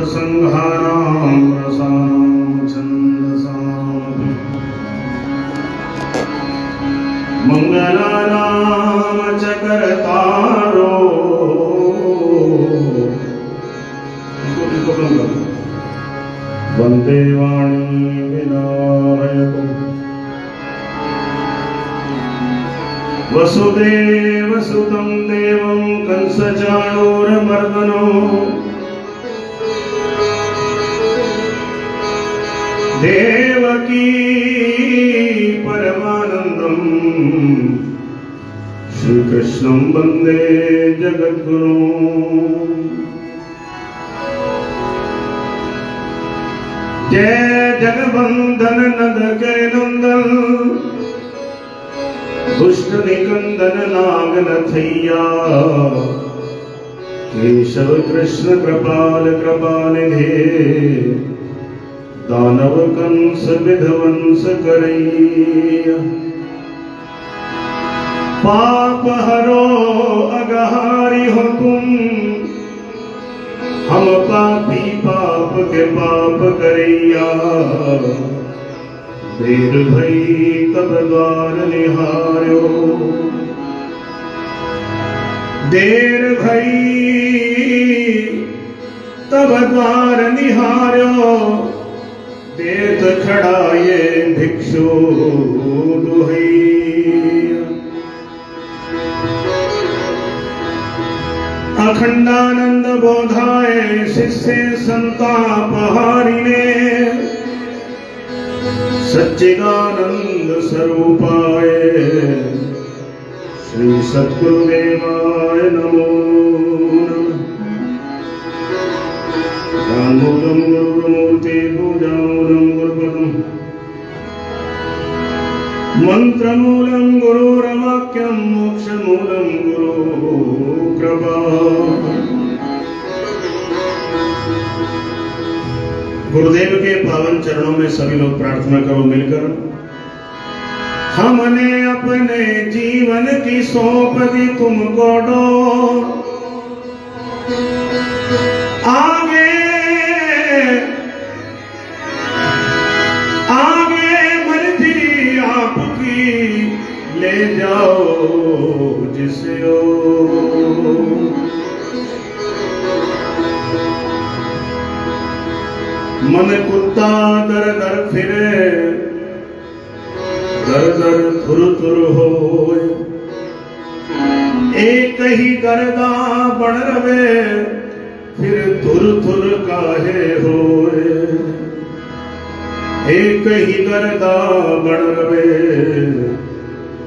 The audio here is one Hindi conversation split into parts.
वर्णानामर्थसंहारां रसानां छन्दसाम् मंगलानां च कर्तारो वन्दे वाणी विनायकम् वसुदेवसुतं देवं कंसचाणूरमर्दनो देवकी परमानन्दं श्रीकृष्णं वन्दे जगद्गुरुम्। जय जगवंदन नंद के नंदन दुष्ट निकंदन नागन थैया केशव कृष्ण कृपाल कृपानिधे दानव कंस विध्वंस करैया पाप हरो अगहारी हो तुम हम पापी पाप के पाप करैया देर भई तब द्वार निहार्यो देर भई तब द्वार निहार्यो देत खड़ाए भिक्षु दुहैया अखंडानंद बोधाए शिष्य संताप हारिणे सच्चिदानंद स्वरूपाय श्री सद्गुरुदेवाय नमो नमः। मूलम गुरुमूर्ति पूजामूलम गुरुपदम मंत्रमूलम गुरुर्वाक्यम मोक्षमूलम गुरु कृपा। गुरुदेव के पावन चरणों में सभी लोग प्रार्थना करो मिलकर। हमने अपने जीवन की सौंप दी तुमको डोर, आगे आगे मर्जी आपकी ले जाओ जिसे मन कुत्ता दर दर फिरे दर दर थुर थुर होए एक ही गर्दा बन रवे फिर थुर थुर काहे होए एक ही गर्दा बन रवे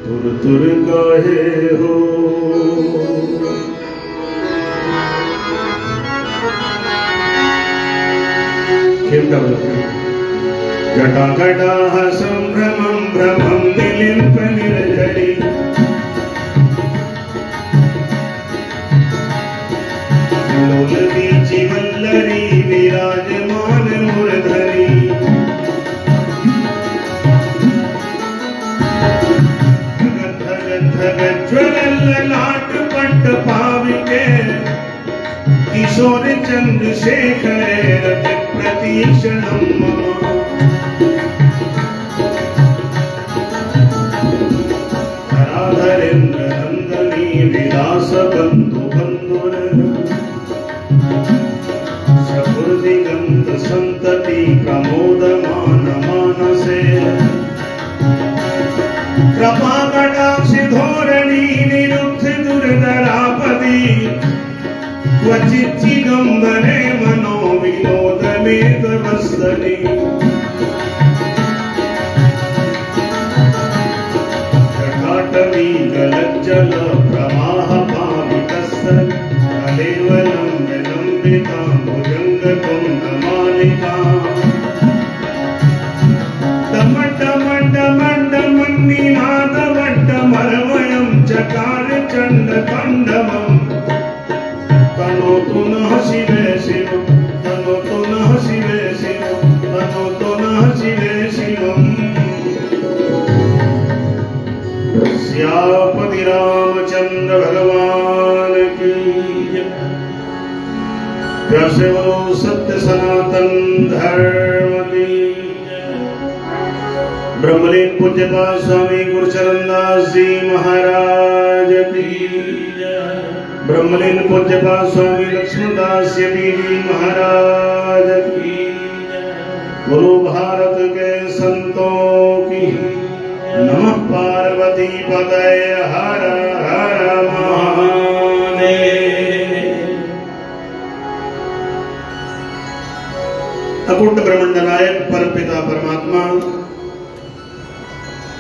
थुर थुर काहे हो। जटा घटा संभ्रमं भ्रमं निलिम्प निर्जरी लोल बीची वल्लरी विराजमान मूर्धरी ज्वलल लाट पट पाविके किशोर चंद्रशेखर प्रतीक्षणं धराधरेन्द्र नंदनी विलास बंधु बंधुर सकुर्दिगंत संतति प्रमोदमान मानसे कृपा कटाक्ष धोरणी निरुद्ध दुर्धरापदी क्वचित चिदंबरे मनो विनोद मेद वस्तनी जटाटवी गलज्जल प्रवाह पावितस्य कलेवलं विलंबिता भुजंग कुंड मालिका डम डम डम डम निनाद वट्ट मरवयं चकार चंड तांडवम् तनो तो नः शिवे शिव तनो तो नः शिवे शिव तनो तो नः शिवे शिवम्। सियापति रामचंद्र भगवान की जय। प्यार से बोलो सत्य सनातन धर्म की जय। ब्रह्मलीन पूज्यपाद स्वामी गुरुचरण दास जी महाराज की जय। ब्रह्मलीन पूज्यपाद स्वामी लक्ष्मण दास यति जी महाराज की जय। बोलो भारत के संतों की नमः पार्वती पतये हर हर महादेव। अकुंठ ब्रह्मांड नायक परमपिता परमात्मा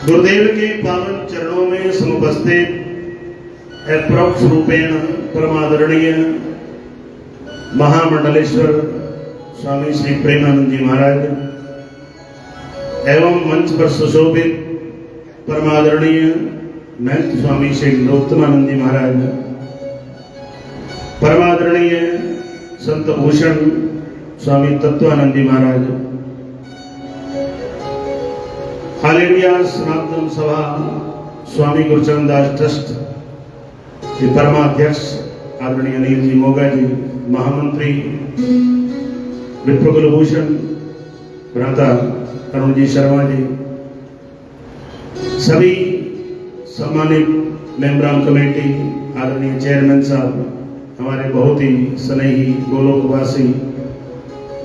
गुरुदेव के पावन चरणों में समुपस्थित प्रोक्त रूपेण परमादरणीय महामंडलेश्वर स्वामी श्री प्रेमानंद जी महाराज एवं मंच पर सुशोभित परमादरणीय महंत स्वामी श्री नरोत्तमानंद जी महाराज, परमादरणीय संत भूषण स्वामी तत्वानंद जी महाराज, ऑल इंडिया सनातन सभा स्वामी गुरुचरण दास ट्रस्ट के परमाध्यक्ष आदरणीय अनिल जी मोगा जी, महामंत्री विप्र कुलभूषण भ्राता अरुण जी शर्मा जी, सभी सम्मानित मेंबरान कमेटी, आदरणीय चेयरमैन साहब, हमारे बहुत ही स्नेही गोलोकवासी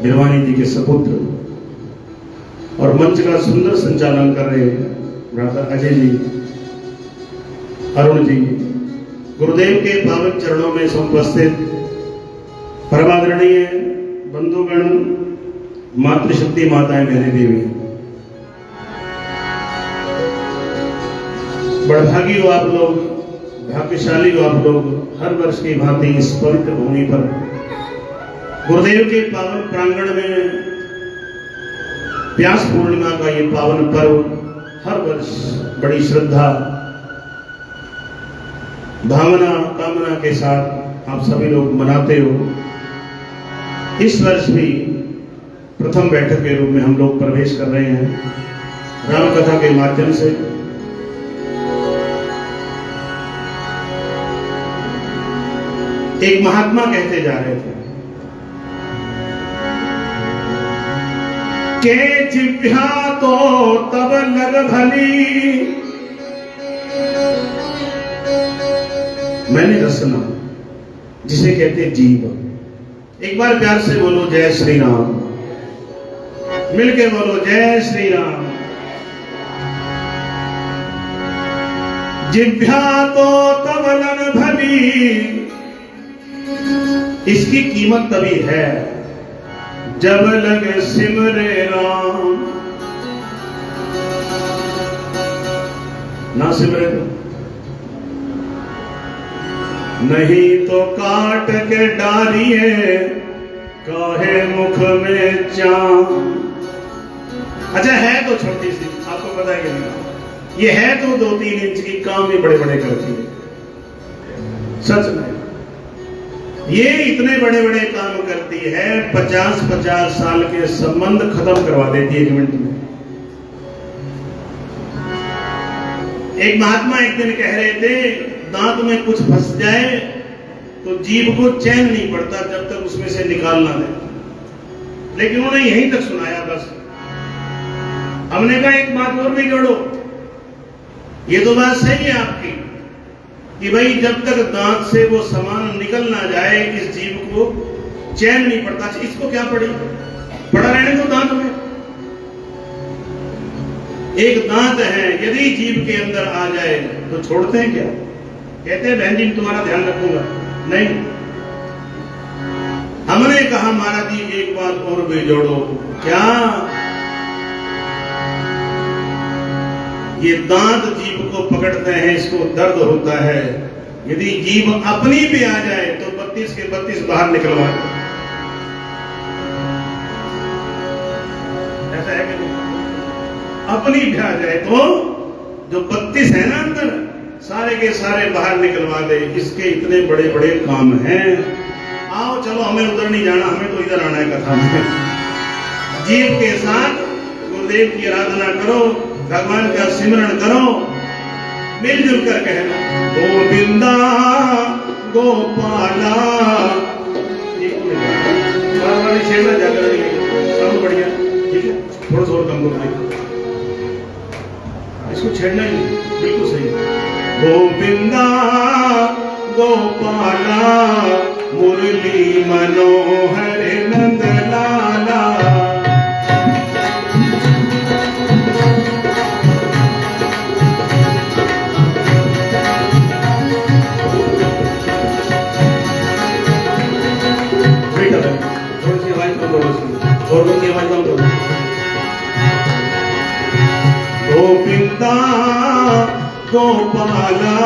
बिरवानी जी के सपुत्र और मंच का सुंदर संचालन कर रहे भ्राता अजय जी, अरुण जी, गुरुदेव के पावन चरणों में समुपस्थित परमादरणीय बंधुगण, मातृशक्ति माताएं मेरी देवी, बड़भागी हो आप लोग, भाग्यशाली हो आप लोग। हर वर्ष की भांति इस पवित्र भूमि पर गुरुदेव के पावन प्रांगण में व्यास पूर्णिमा का ये पावन पर्व हर वर्ष बड़ी श्रद्धा भावना कामना के साथ आप सभी लोग मनाते हो। इस वर्ष भी प्रथम बैठक के रूप में हम लोग प्रवेश कर रहे हैं राम कथा के माध्यम से। एक महात्मा कहते जा रहे थे के जिह्वा तो तब लग भली, मैंने रसना जिसे कहते जीव। एक बार प्यार से बोलो जय श्री राम, मिलके बोलो जय श्री राम। जिह्वा तो तब लग भली, इसकी कीमत तभी है जब लगे सिमरे राम। ना सिमरे तो नहीं तो काट के डालिए काहे मुख में चांद। अच्छा है तो छोटी सी, आपको पता है कि नहीं, ये है तो 2-3 इंच की, काम भी बड़े बड़े करती है। सच में ये इतने बड़े बड़े काम करती है, 50-50 साल के संबंध खत्म करवा देती है 1 मिनट में। एक महात्मा एक दिन कह रहे थे दांत में कुछ फंस जाए तो जीभ को चैन नहीं पड़ता जब तक उसमें से निकालना दे, लेकिन उन्होंने यहीं तक सुनाया बस। हमने कहा एक बात और भी जोड़ो, ये तो बात सही है आपकी कि भाई जब तक दांत से वो सामान निकल ना जाए इस जीव को चैन नहीं पड़ता। इसको क्या पड़ी, पड़ा रहने दो दांत में। एक दांत है, यदि जीव के अंदर आ जाए तो छोड़ते हैं क्या? कहते हैं बहन जी तुम्हारा ध्यान रखूंगा, नहीं। हमने कहा महाराज जी एक बात और भी जोड़ो, क्या ये दांत जीभ को पकड़ते हैं, इसको दर्द होता है, यदि जीभ अपनी भी आ जाए तो 32 के 32 बाहर निकलवा दो। ऐसा है कि नहीं? अपनी भी आ जाए तो जो 32 है ना अंदर, सारे के सारे बाहर निकलवा दे। इसके इतने बड़े बड़े काम हैं। आओ चलो, हमें उधर नहीं जाना, हमें तो इधर आना है कथा में। जीव के साथ गुरुदेव की आराधना करो, भगवान का सिमरण करो, मिलजुल कर कहना, गोविंदा गोपाला। छेड़ना जाकर साउंड बढ़िया, ठीक है, थोड़ा सा और कम करो, इसको छेड़ना ही नहीं, बिल्कुल सही। गोविंदा गोपाला मुरली मनोहर नंद लाला। थोड़ी सी आवाज कम करो, और की आवाज कम करो। गोविंदा गोपाला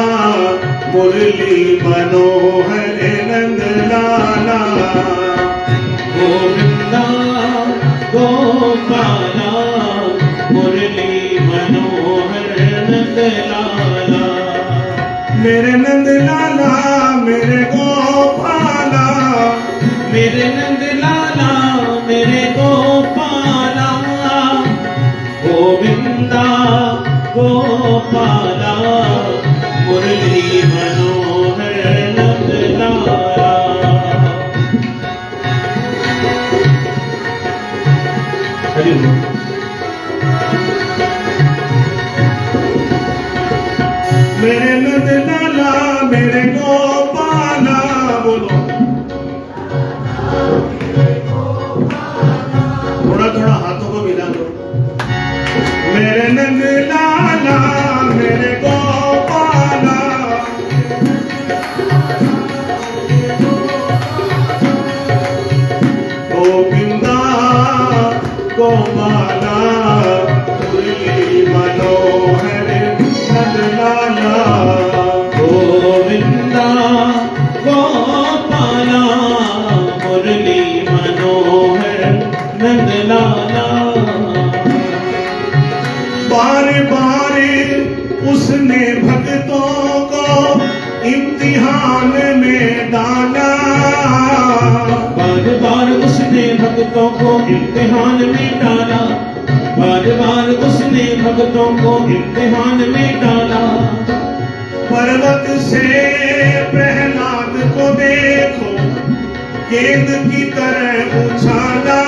मुरली मनोहर नंद लाला। गोविंदा गोपाला मुरली मनोहर नंद लाला। मेरे नंद लाला मेरे गोपाला, मेरे नंद लाला मेरे गोपाला। गोविंदा गोपाला मुरली मनोहर नंद लाला। हरि बोल। मेरे नंद लाला मेरे गोपाला, बोलो थोड़ा थोड़ा हाथों को मिला दो। मेरे नंद लाला मेरे गोपाला, गोविंदा गोपाला मुरली मनोहर नंद लाला। गोविंदा गोपाला मुरली मनोहर नंद लाला। बार बार उसने भक्तों को इम्तिहान में डाला। बार बार उसने भक्तों को इम्तिहान में डाला। बार बार उसने भक्तों को इम्तिहान में डाला। पर्वत से प्रहलाद को देखो गेंद की तरह उछाला।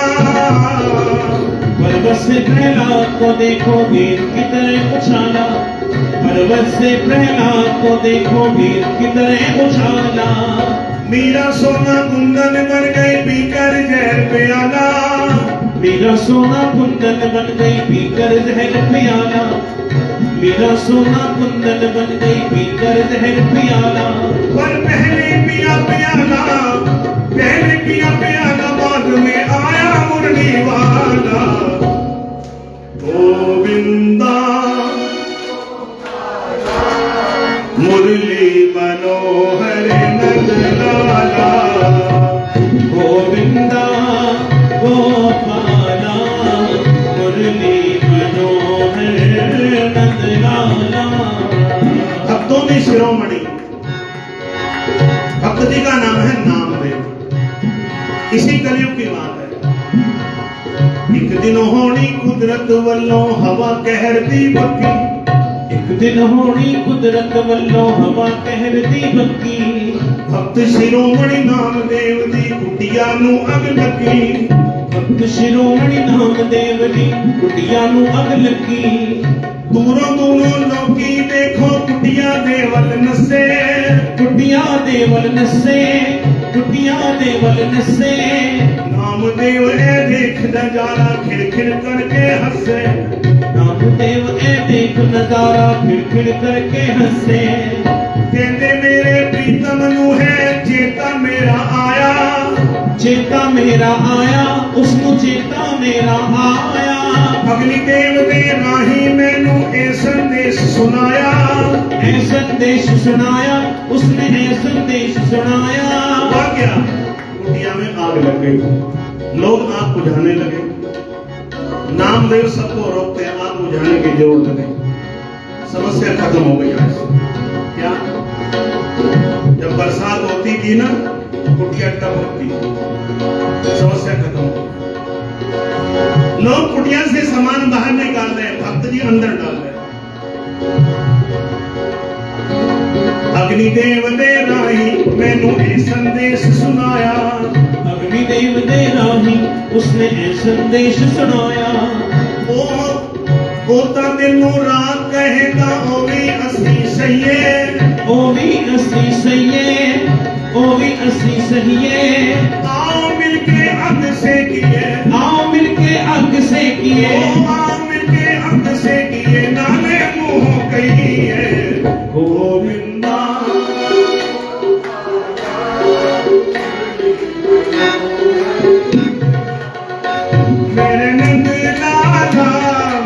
पर्वत से प्रहलाद को देखो गेंद की तरह उछाला। पर्वत से प्रहलाद को देखो गेंद की तरह उछाला। मीरा सोना कुंदन बन गई पीकर जहर प्याला। मेरा सोना कुंदन बन गई पीकर जहर प्याला। मेरा सोना कुंदन बन गई पीकर जहर प्याला। पर पहले पिया प्याला, पहले पिया प्याला, बाद में आया मुरली वाला। गोविंदा मुरली मनोहर नंद लाला। गोविंदा गोपाला मुरली मनोहर नंद लाला। भक्तों में शिरोमणि, भक्त जी का नाम है नामदेव। इसी कलयुग की बात है। एक दिन होनी कुदरत वल्लों हवा कहरती बक्की। एक दिन होनी कुदरत वल्लों हवा कहरती बक्की। भक्त शिरोमणि नामदेव दी कुटिया नू अग लगी। भक्त शिरोमणि नामदेव दी कुटिया नू अग लगी। दूरों दूरों लोकी देखो कुटिया देवल नसे। कुटिया देवल नसे, कुटिया देवल नसे। नामदेव ए देख नजारा खिड़खिड़ करके हंसे। नामदेव ए देख नजारा खिड़खिड़ करके हंसे। कहते मेरे प्रीतम नू है चेता मेरा आया। चेता मेरा आया, उसको चेता मेरा आया। अगली देव दे राही मैनू ए संदेश सुनाया। ए संदेश सुनाया, उसने ए संदेश सुनाया। हुआ क्या? कुटिया में आग लग गई, लोग आग बुझाने लगे। नामदेव सबको रोकते आग बुझाने की जरूरत नहीं, समस्या खत्म हो गई आज। क्या? जब बरसात होती थी ना, कुटिया टपकती, समस्या खत्म हो गई। लोग कुटिया से सामान बाहर निकाल रहे हैं, भक्त जी अंदर डाल रहे हैं। अग्निदेव दे राही मैनू ये संदेश सुनाया। अग्निदेव दे राही उसने ये संदेश सुनाया। ओ ता तेनू रात कहता ओ भी असी सहिए। ओ भी असी सहिए, ओ भी असी सहिए। आओ मिलके अग से किए, आओ मिलके अग से किए, आओ मिलके अग से किए, नाले मुंह कहिए गोविंदा। मेरे नंद लाला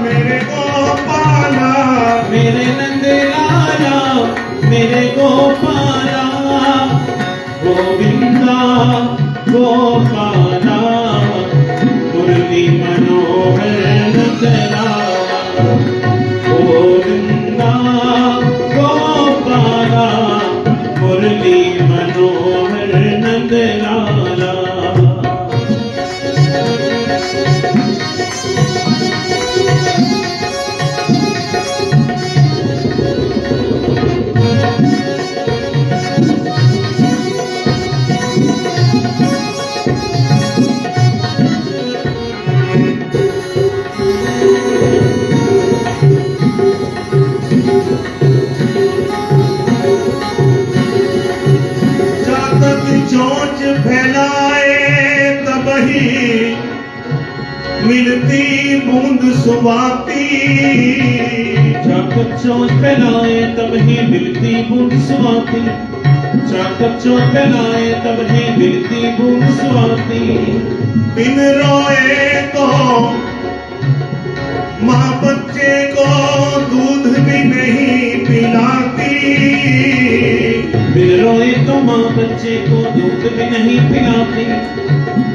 मेरे गोपाला, मेरे नंद लाला मेरे गोपाला, गोविंदा गोपाला, मुरली मनोहर नंद लाला, गोविंदा गोपाला, मुरली मनोहर नंद लाला। जातक चोंच फैलाए तब ही मिलती बूंद सुवाती। चाकत चोंच फैलाए तब ही मिलती बूंद स्वाति, चाकत चोंच फैलाए तब ही मिलती बूंद स्वाति। बिन रोए तो माँ बच्चे को दूध भी नहीं पिलाती। बिन रोए तो माँ बच्चे को दूध भी नहीं पिलाती,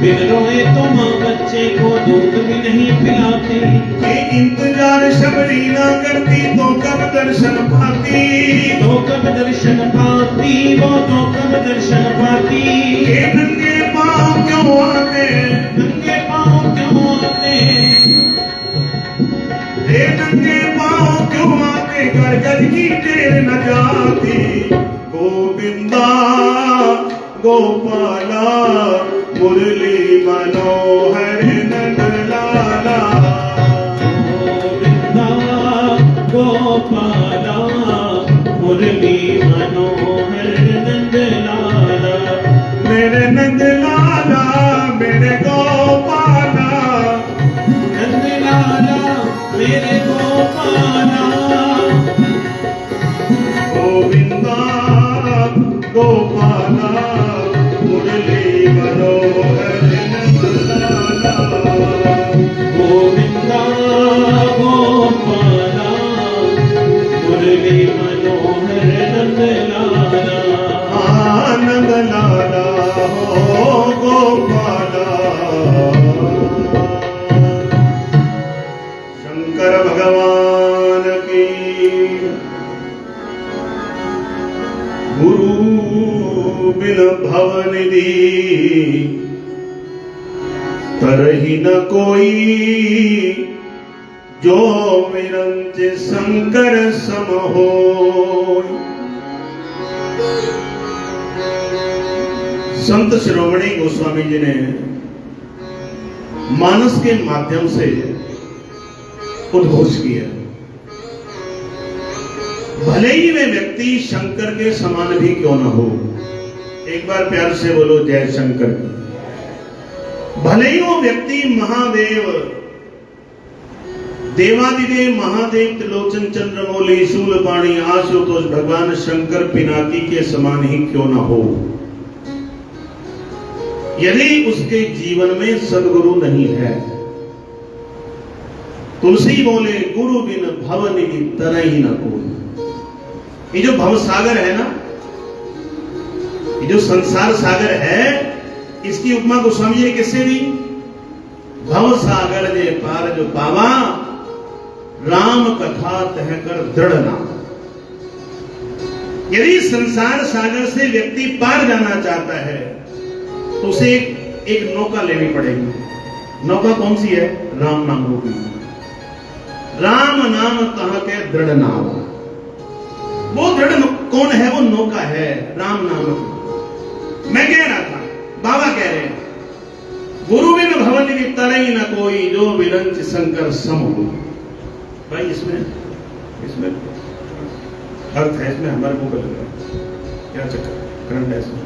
बिन रोए तो माँ बच्चे को दूध भी नहीं पिलाती। ये इंतजार शबरी ना करती तो कब दर्शन पाती, तो कब दर्शन पाती, वो तो कब दर्शन पाती। ये नंगे पाँव क्यों आते, नंगे पाँव क्यों आते, ये नंगे पाँव क्यों आते, घर घर की टेर न जाती। गोविंदा गोपाला मुरली मनोहर नंद लाला। गोविंदा गोपाला, मुरली मनोहर नंद लाला, मेरे नंद लाला मेरे गोपाला, नंद लाला मेरे गोपाला। गोविंदा गोपाला मुरली मनोहर नंद लाला। गोविंदा गोपाला, मुरली मनोहर नंद लाला। आनंद लाला हो गोपाला। शंकर भगवान की गुरु बिन भवनिधि तरहि न कोई, जो विरंच शंकर सम होय। संत शिरोमणि गोस्वामी जी ने मानस के माध्यम से उद्घोष किया, भले ही वे व्यक्ति शंकर के समान भी क्यों न हो। एक बार प्यार से बोलो जय शंकर। भले ही वो व्यक्ति महादेव देवादिदेव महादेव त्रिलोचन चंद्रमौली शूलपाणी आशुतोष भगवान शंकर पिनाकी के समान ही क्यों न हो, यदि उसके जीवन में सदगुरु नहीं है। तुलसी बोले गुरु बिन भवनिधि तरहि न कोई। ये जो भव सागर है ना, ये जो संसार सागर है, इसकी उपमा गोस्वामी जी ने किससे दी? भव सागर जे पार जो पावा, राम कथा तह कर दृढ़ नाम। यदि संसार सागर से व्यक्ति पार जाना चाहता है तो उसे एक नौका लेनी पड़ेगी। नौका कौन सी है? राम नाम रूपी। राम नाम कहा के दृढ़ नाम। वो दृढ़ कौन है वो नौका है राम नाम की। मैं कह रहा था, बाबा कह रहे हैं, गुरु बिन भवन भी तरई न कोई, जो विरंच शंकर सम हो। भाई इसमें अर्थ है, इसमें हमारे को लग रहा है क्या चक्कर करंट है इसमें।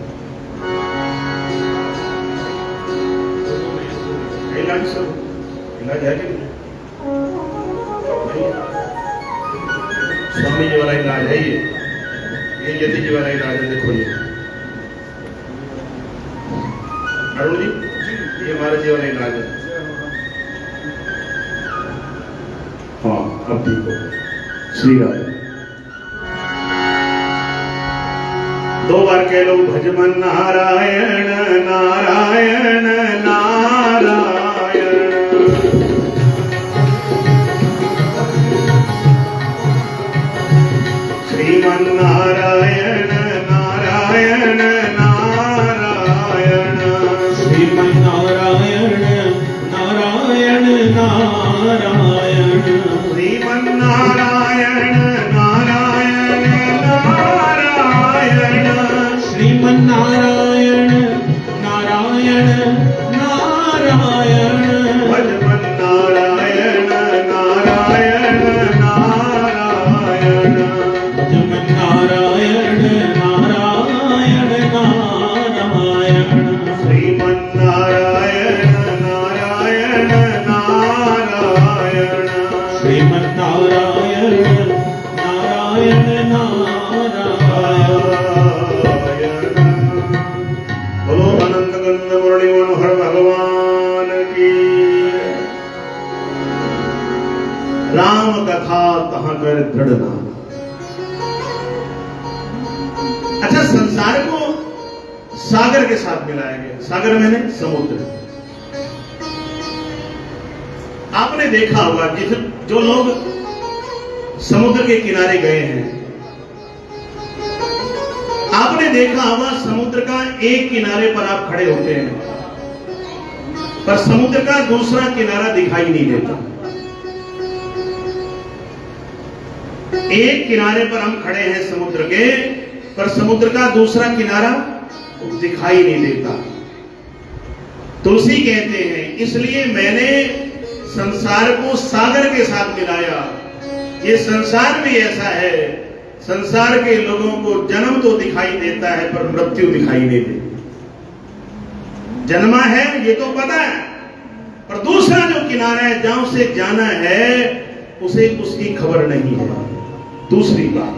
इलाज सब इलाज है कि नहीं? स्वामी जी वाला इलाज है ये यति जी वाला इलाज है। देखो ये अरुण जी, ये हमारा जी वाला इलाज है। हाँ अब ठीक हो। श्री राम 2 बार कह लो, भजमन नारायण नारायण नारायण। श्रीमन नारायण नारायण नारायण। श्रीमन नारायण नारायण नारायण। श्रीमन नारायण नारायण नारायण। श्रीमन नारायण नारायण नारायण। भजमन नारायण नारायण नारायण। भजमन नारायण नारायण नारायण। श्रीमन नारायण नारायण नारायण। श्रीमन नारायण नारायण नारायण। बोलो अनंत गंध मुरली मनोहर भगवान की। राम कथा कहाँ कर दृढ़ नाम। अच्छा, संसार को सागर के साथ मिलाया गया। सागर मैंने समुद्र। आपने देखा होगा कि जो लोग समुद्र के किनारे गए हैं, आपने देखा होगा समुद्र का एक किनारे पर आप खड़े होते हैं, पर समुद्र का दूसरा किनारा दिखाई नहीं देता। एक किनारे पर हम खड़े हैं समुद्र के, पर समुद्र का दूसरा किनारा दिखाई नहीं देता। तुलसी कहते हैं, इसलिए मैंने संसार को सागर के साथ मिलाया। ये संसार भी ऐसा है, संसार के लोगों को जन्म तो दिखाई देता है पर मृत्यु दिखाई नहीं देती। जन्मा है ये तो पता है, पर दूसरा जो किनारा है जहां से जाना है उसे उसकी खबर नहीं है। दूसरी बात,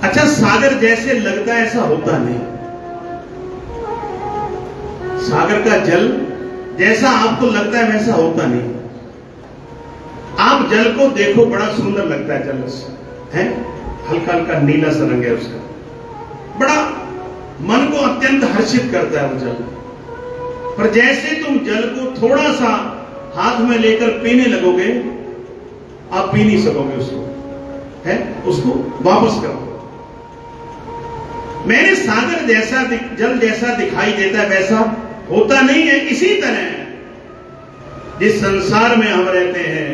अच्छा, सागर जैसे लगता है ऐसा होता नहीं। सागर का जल जैसा आपको लगता है वैसा होता नहीं। आप जल को देखो, बड़ा सुंदर लगता है जल है, हल्का हल्का नीला सा रंग है उसका, बड़ा मन को अत्यंत हर्षित करता है वो जल। पर जैसे तुम जल को थोड़ा सा हाथ में लेकर पीने लगोगे, आप पी नहीं सकोगे उसको, है, उसको वापस करो। मैंने सागर जैसा जल जैसा दिखाई देता है वैसा होता नहीं है। इसी तरह जिस संसार में हम रहते हैं,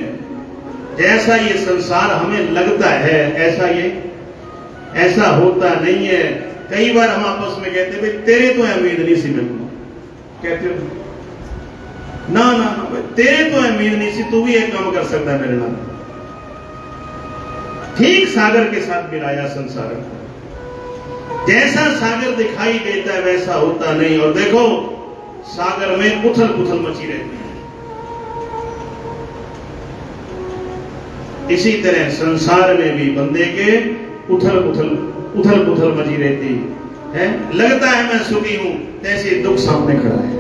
जैसा ये संसार हमें लगता है ऐसा होता नहीं है। कई बार हम आपस में कहते भाई तेरे तो उम्मीद नहीं सी, मैं कहते हो ना ना ना भाई तेरे तो उम्मीद नहीं सी, तू भी एक काम कर सकता है मेरे नाम। ठीक सागर के साथ मिलाया संसार को। जैसा सागर दिखाई देता है वैसा होता नहीं। और देखो सागर में उथल पुथल मची रहती है। इसी तरह संसार में भी बंदे के उथल पुथल मची रहती है। लगता है मैं सुखी हूं, तैसे दुख सामने खड़ा है।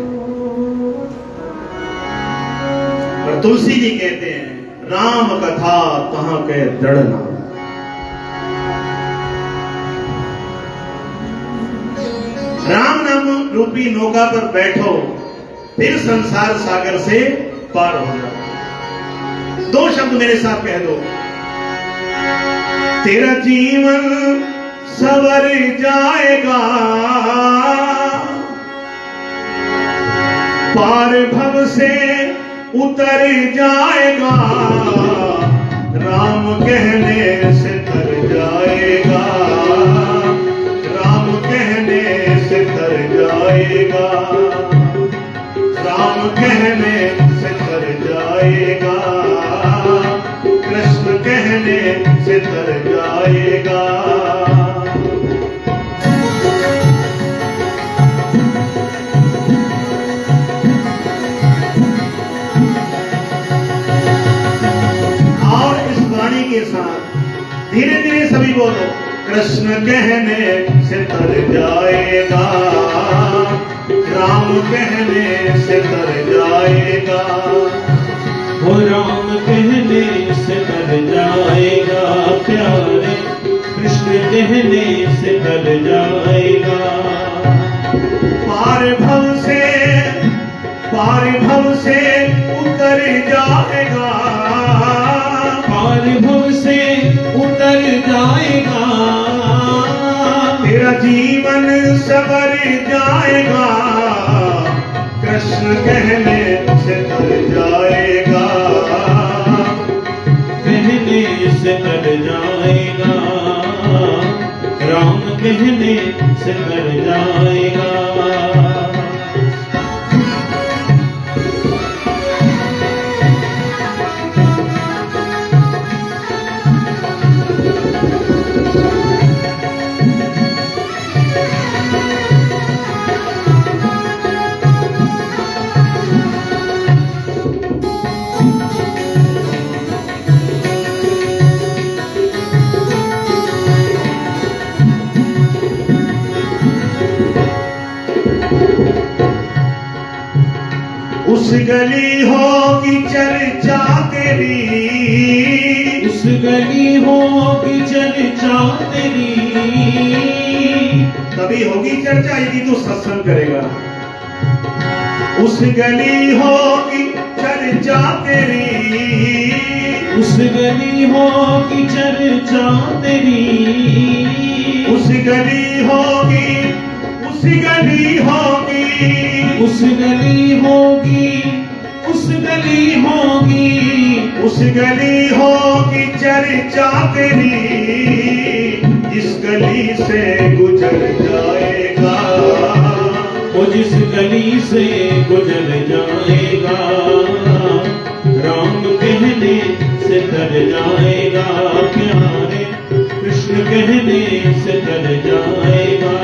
पर तुलसी जी कहते हैं, राम कथा कहां के दृढ़ नाम। राम नाम रूपी नौका पर बैठो, फिर संसार सागर से पार हो जाओ। 2 शब्द मेरे साथ कह दो, तेरा जीवन सवर जाएगा, पार भव से उतर जाएगा, राम कहने से तर जाएगा, राम कहने से तर जाएगा, राम कहने से तर जाएगा, कृष्ण कहने से तर जाएगा। और इस वाणी के साथ धीरे धीरे सभी बोलो, कृष्ण कहने से तर जाएगा, राम कहने से तर जाएगा, वो राम कहने से तर जाएगा, प्यारे कृष्ण कहने से तर जाएगा। पार भव से उतर जाएगा, पार भव से उतर जाएगा, तेरा जीवन सवर जाएगा, कृष्ण कहने से तर जाएगा, कहने से तर जाएगा, राम कहने से तर जाएगा। उस गली होगी चर्चा तेरी, उस गली होगी चर्चा तेरी, तभी होगी चर्चा यदि तू सत्संग करेगा। उस गली होगी चर्चा तेरी, उस गली होगी चर्चा तेरी, उस गली होगी, उस गली होगी, उस गली होगी, उस गली होगी, उस गली होगी चर्चा तेरी, जिस गली से गुजर जाएगा, वो जिस गली से गुजर जाएगा, राम कहने से तर जाएगा, प्यारे कृष्ण कहने से तर जाएगा।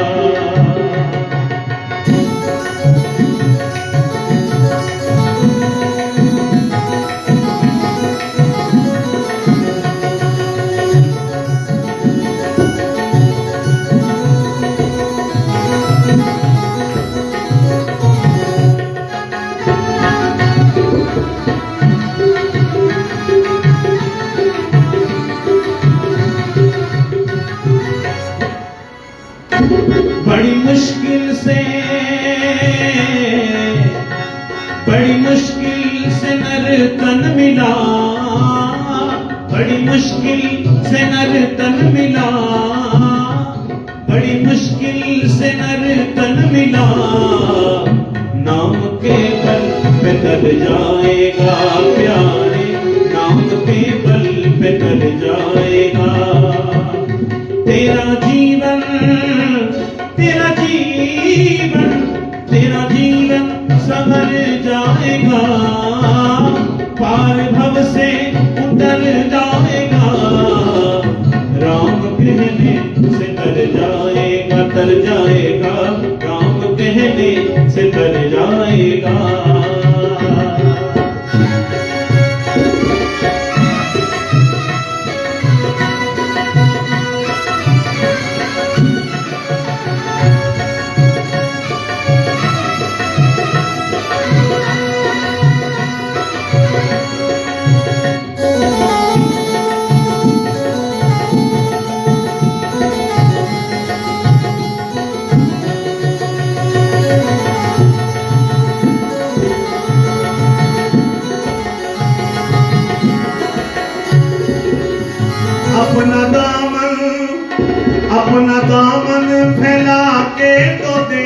बड़ी मुश्किल से नर तन मिला, बड़ी मुश्किल से नर तन मिला, बड़ी मुश्किल से नर तन मिला, नाम के बल पे तर जाएगा, प्यारे नाम के बल पे तर जाएगा। तेरा जीवन, तेरा जीवन, तेरा जीवन संवर जाएगा, पार भव से उतर जाएगा, राम कहने से तर जाएगा, तर जाएगा, राम कहने से तर जाएगा। अपना दामन फैला के तो दे,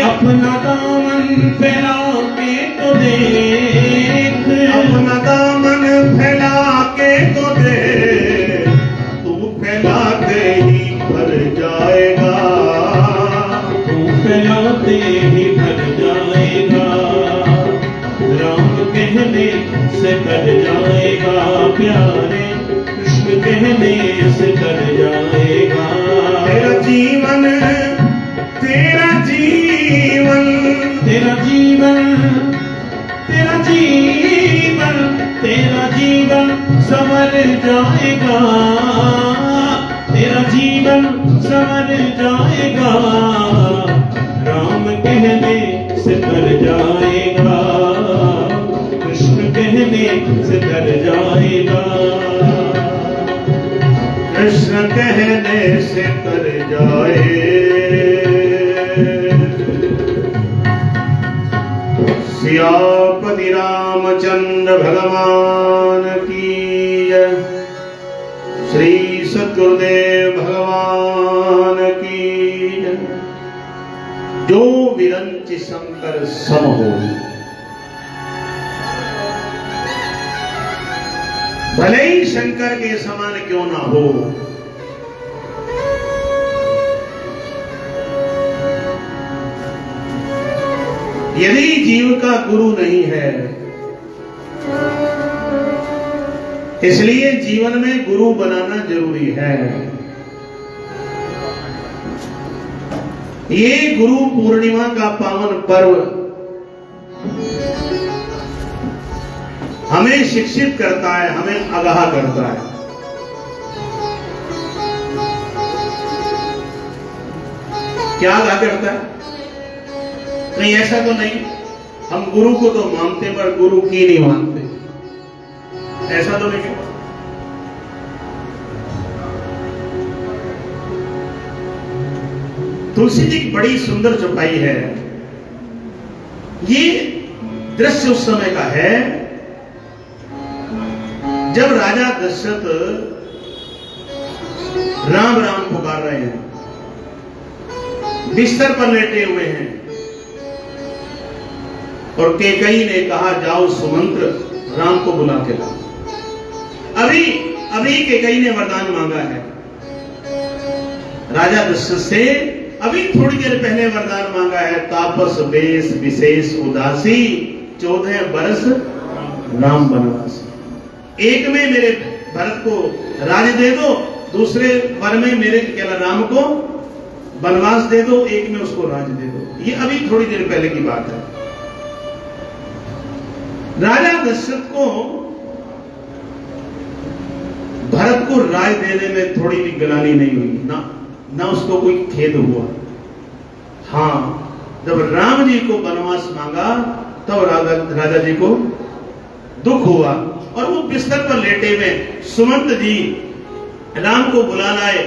अपना दामन फैला के तो देख, अपना दामन फैला कहने से कर जाएगा प्यारे, कृष्ण कहने से कर जाएगा। तेरा जीवन तेरा जीवन तेरा जीवन तेरा जीवन तेरा जीवन संवर जाएगा, तेरा जीवन संवर जाएगा, राम कहने से कर जाएगा, कृष्ण कहने से कर जाएगा। कृष्ण कहने से कर जाए। सियापति रामचंद्र भगवान की जय, श्री सद्गुरुदेव भगवान की जय। जो विरंच शंकर सम हो, भले ही शंकर के समान क्यों ना हो, यदि जीव का गुरु नहीं है, इसलिए जीवन में गुरु बनाना जरूरी है। ये गुरु पूर्णिमा का पावन पर्व हमें शिक्षित करता है, हमें आगाह करता है। क्या आगाह करता है? नहीं, ऐसा तो नहीं हम गुरु को तो मानते पर गुरु की नहीं मानते, ऐसा तो नहीं। तुलसी जी की बड़ी सुंदर चौपाई है। ये दृश्य उस समय का है जब राजा दशरथ राम राम पुकार रहे हैं, बिस्तर पर लेटे हुए हैं, और कैकेयी ने कहा जाओ सुमंत्र राम को बुला के लाओ। अभी अभी कैकेयी ने वरदान मांगा है राजा दशरथ से, अभी थोड़ी देर पहले वरदान मांगा है, तापस बेश विशेष उदासी 14 बरस राम बनवासी। एक में मेरे भरत को राज दे दो, दूसरे वर में मेरे राम को वनवास दे दो, एक में उसको राज दे दो। ये अभी थोड़ी देर पहले की बात है। राजा दशरथ को भरत को राज देने में थोड़ी भी गिलानी नहीं हुई, ना उसको कोई खेद हुआ। हां, जब राम जी को वनवास मांगा तब राजा जी को दुख हुआ, और वो बिस्तर पर लेटे हुए सुमंत जी राम को बुला लाए।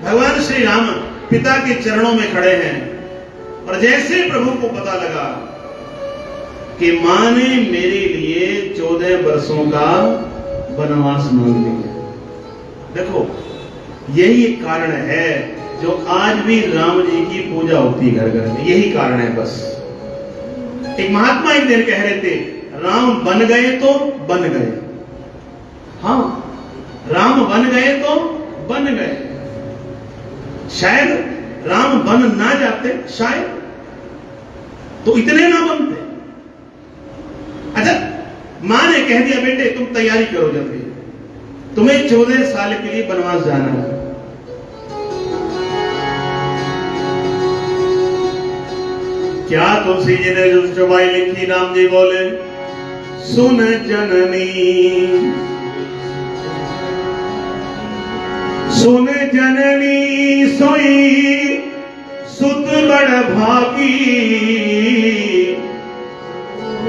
भगवान श्री राम पिता के चरणों में खड़े हैं, और जैसे प्रभु को पता लगा कि मां ने मेरे लिए 14 वर्षों का वनवास मांग लिया। देखो, यही एक कारण है जो आज भी राम जी की पूजा होती है घर घर में, यही कारण है बस। एक महात्मा एक दिन कह रहे थे, राम बन गए तो बन गए। हाँ, राम बन गए तो बन गए। शायद राम बन ना जाते, शायद तो इतने ना बनते। अच्छा, मां ने कह दिया बेटे तुम तैयारी करो जल्दी, तुम्हें 14 साल के लिए वनवास जाना है। क्या तुलसी जी ने जो चौपाई लिखी, राम जी बोले, सुन जननी सुन जननी सोई सुत बड़ भागी,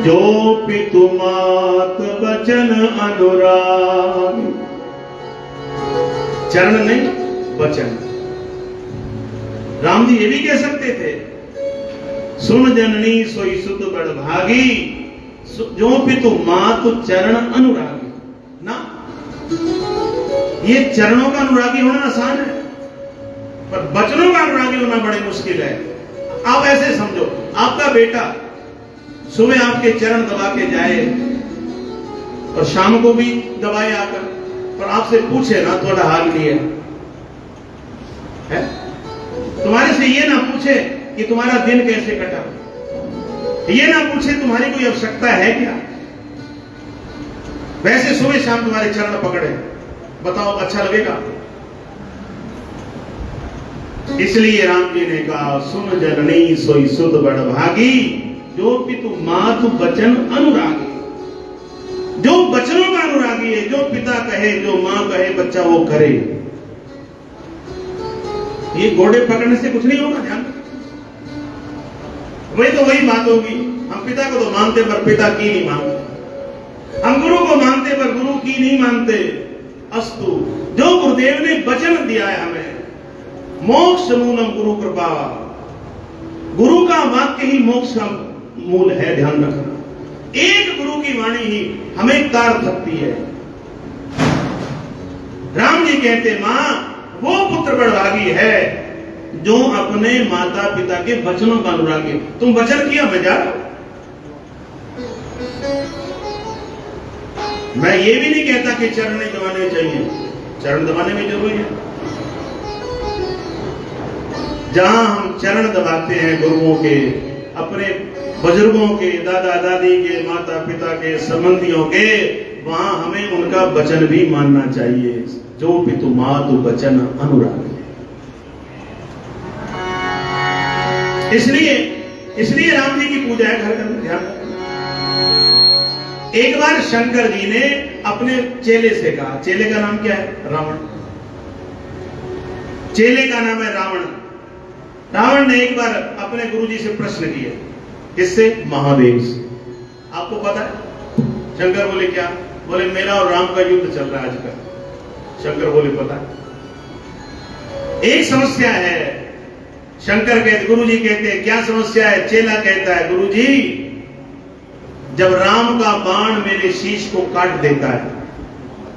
जो पितु मात बचन अनुराग। चरण नहीं, वचन। राम जी ये भी कह सकते थे, सुन जननी सोई सुत बड़ भागी, जो पितु मातु चरण अनुरागी। ना, ये चरणों का अनुरागी होना आसान है, पर बचनों का अनुरागी होना बड़ी मुश्किल है। आप ऐसे समझो, आपका बेटा सुबह आपके चरण दबा के जाए और शाम को भी दबाए आकर, पर आपसे पूछे ना थोड़ा हाल लिए है, तुम्हारे से ये ना पूछे कि तुम्हारा दिन कैसे कटा, ये ना पूछे तुम्हारी कोई आवश्यकता है क्या, वैसे सुबह शाम तुम्हारे चरण पकड़े, बताओ अच्छा लगेगा? इसलिए राम जी ने कहा, सुन जननी सोई सुध बड़ भागी, जो पितु मातु बचन अनुरागी। जो बचनों का अनुरागी है, जो पिता कहे, जो मां कहे, बच्चा वो करे। ये घोड़े पकड़ने से कुछ नहीं होगा, ध्यान। वही तो वही बात होगी, हम पिता को तो मानते पर पिता की नहीं मानते, हम गुरु को मानते पर गुरु की नहीं मानते। अस्तु, जो गुरुदेव ने वचन दिया है हमें, मोक्ष मूलम गुरु कृपा, गुरु का वाक्य ही मोक्ष का मूल है, ध्यान रखना। एक गुरु की वाणी ही हमें तार सकती है। राम जी कहते, मां वो पुत्र बड़भागी है जो अपने माता पिता के वचनों का अनुरागी। तुम वचन किया, मैं जा रहा हूं। मैं ये भी नहीं कहता कि चरण नहीं दबाने चाहिए, चरण दबाने में जरूरी है। जहां हम चरण दबाते हैं गुरुओं के, अपने बुजुर्गों के, दादा दादी के, माता पिता के, संबंधियों के, वहां हमें उनका वचन भी मानना चाहिए। जो पितु मातु वचन अनुराग। इसलिए राम जी की पूजा है घर घर में, ध्यान रखना। एक बार शंकर जी ने अपने चेले से कहा, चेले का नाम क्या है? रावण। चेले का नाम है रावण। रावण ने एक बार अपने गुरुजी से प्रश्न किया, किससे? महादेव से। आपको पता है? शंकर बोले क्या? बोले मेरा और राम का युद्ध चल रहा है आजकल। शंकर बोले पता है। एक समस्या है। शंकर कहते, गुरुजी कहते हैं क्या समस्या है? चेला कहता है, गुरुजी जब राम का बाण मेरे शीश को काट देता है,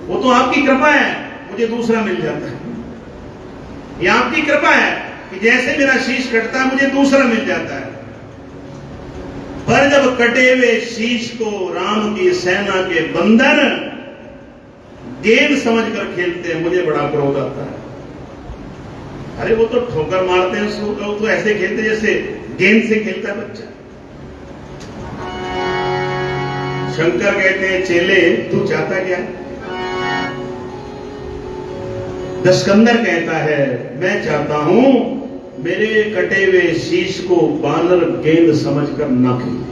वो तो आपकी कृपा है, मुझे दूसरा मिल जाता है। ये आपकी कृपा है कि जैसे मेरा शीश कटता है मुझे दूसरा मिल जाता है। पर जब कटे हुए शीश को राम की सेना के बंदर गेंद समझकर खेलते हैं, मुझे बड़ा क्रोध आता है। अरे वो तो ठोकर मारते हैं उसको, वो तो ऐसे खेलते जैसे गेंद से खेलता है बच्चा। शंकर कहते हैं, चेले तू चाहता क्या? दशकंदर कहता है, मैं चाहता हूं मेरे कटे हुए शीश को बानर गेंद समझकर न खेले।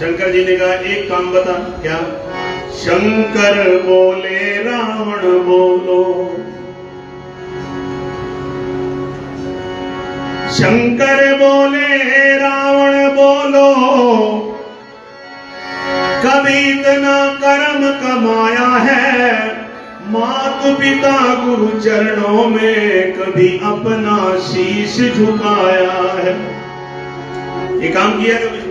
शंकर जी ने कहा, एक काम बता। क्या? शंकर बोले रावण बोलो, शंकर बोले रावण बोलो, कभी इतना कर्म कमाया है मातु पिता गुरु चरणों में, कभी अपना शीश झुकाया है? ये काम किया कभी?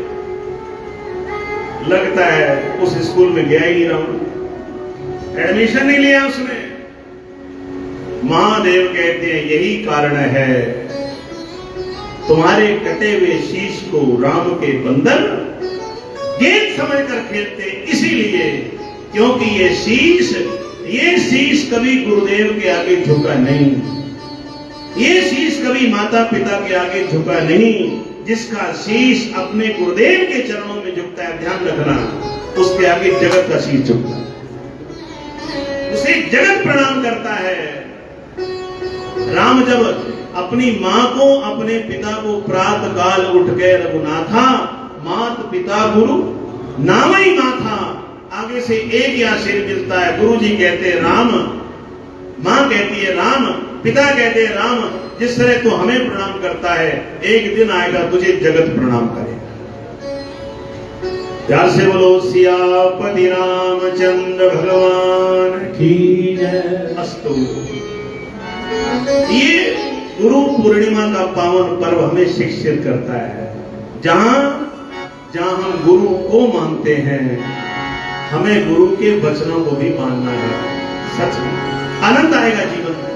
लगता है उस स्कूल में गया ही नहीं रावण, एडमिशन नहीं लिया उसने। महादेव कहते हैं यही कारण है तुम्हारे कटे हुए शीश को राम के बंदर गेंद समझकर खेलते, इसीलिए क्योंकि ये शीश कभी गुरुदेव के आगे झुका नहीं, ये शीश कभी माता पिता के आगे झुका नहीं। जिसका शीश अपने गुरुदेव के चरणों में झुकता है, ध्यान रखना, उसके आगे जगत का शीश झुकता है, उसे जगत प्रणाम करता है। राम जब अपनी मां को, अपने पिता को प्रातः काल उठ के रघुनाथा मात पिता गुरु नाम ही माथा, आगे से एक ही आशीर्वाद मिलता है। गुरु जी कहते हैं राम, मां कहती है राम, पिता कहते हैं राम। जिस तरह तो हमें प्रणाम करता है, एक दिन आएगा तुझे जगत प्रणाम करेगा। प्यार से बोलो सियापति रामचंद्र भगवान की जय। अस्तु। ये गुरु पूर्णिमा का पावन पर्व हमें शिक्षित करता है, जहां हम गुरु को मानते हैं, हमें गुरु के वचनों को भी मानना है। सच में आनंद आएगा जीवन में।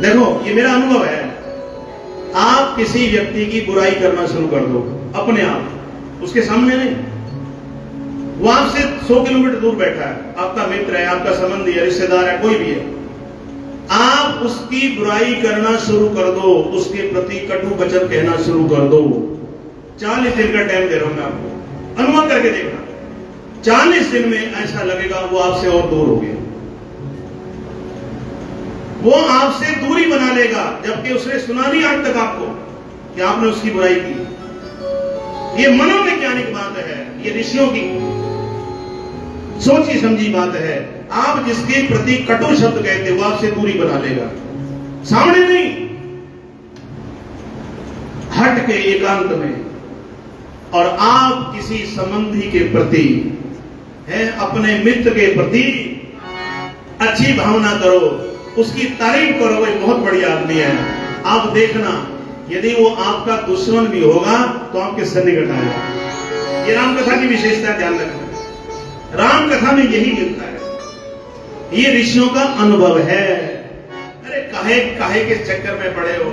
देखो, ये मेरा अनुभव है। आप किसी व्यक्ति की बुराई करना शुरू कर दो अपने आप, उसके सामने नहीं, वो आपसे 100 किलोमीटर दूर बैठा है, आपका मित्र है, आपका संबंधी है, रिश्तेदार है, कोई भी है, आप उसकी बुराई करना शुरू कर दो, उसके प्रति कटु वचन कहना शुरू कर दो। 40 दिन का टाइम दे रहा हूं मैं आपको। अनुभव करके देखना, 40 दिन में ऐसा लगेगा वो आपसे और दूर हो गया, वो आपसे दूरी बना लेगा, जबकि उसने सुना नहीं आज तक आपको कि आपने उसकी बुराई की। ये मनोवैज्ञानिक बात है, ये ऋषियों की सोची समझी बात है। आप जिसके प्रति कटु शब्द कहते वो आपसे दूरी बना लेगा, सामने नहीं, हट के एकांत में। और आप किसी संबंधी के प्रति है, अपने मित्र के प्रति अच्छी भावना करो, उसकी तारीफ करो, वो बहुत बढ़िया आदमी है। आप देखना, यदि वो आपका दुश्मन भी होगा तो आपके सन्निकट आएगा। ये रामकथा की विशेषता, ध्यान रखना, रामकथा में यही मिलता है, ये ऋषियों का अनुभव है। अरे काहे काहे के चक्कर में पड़े हो,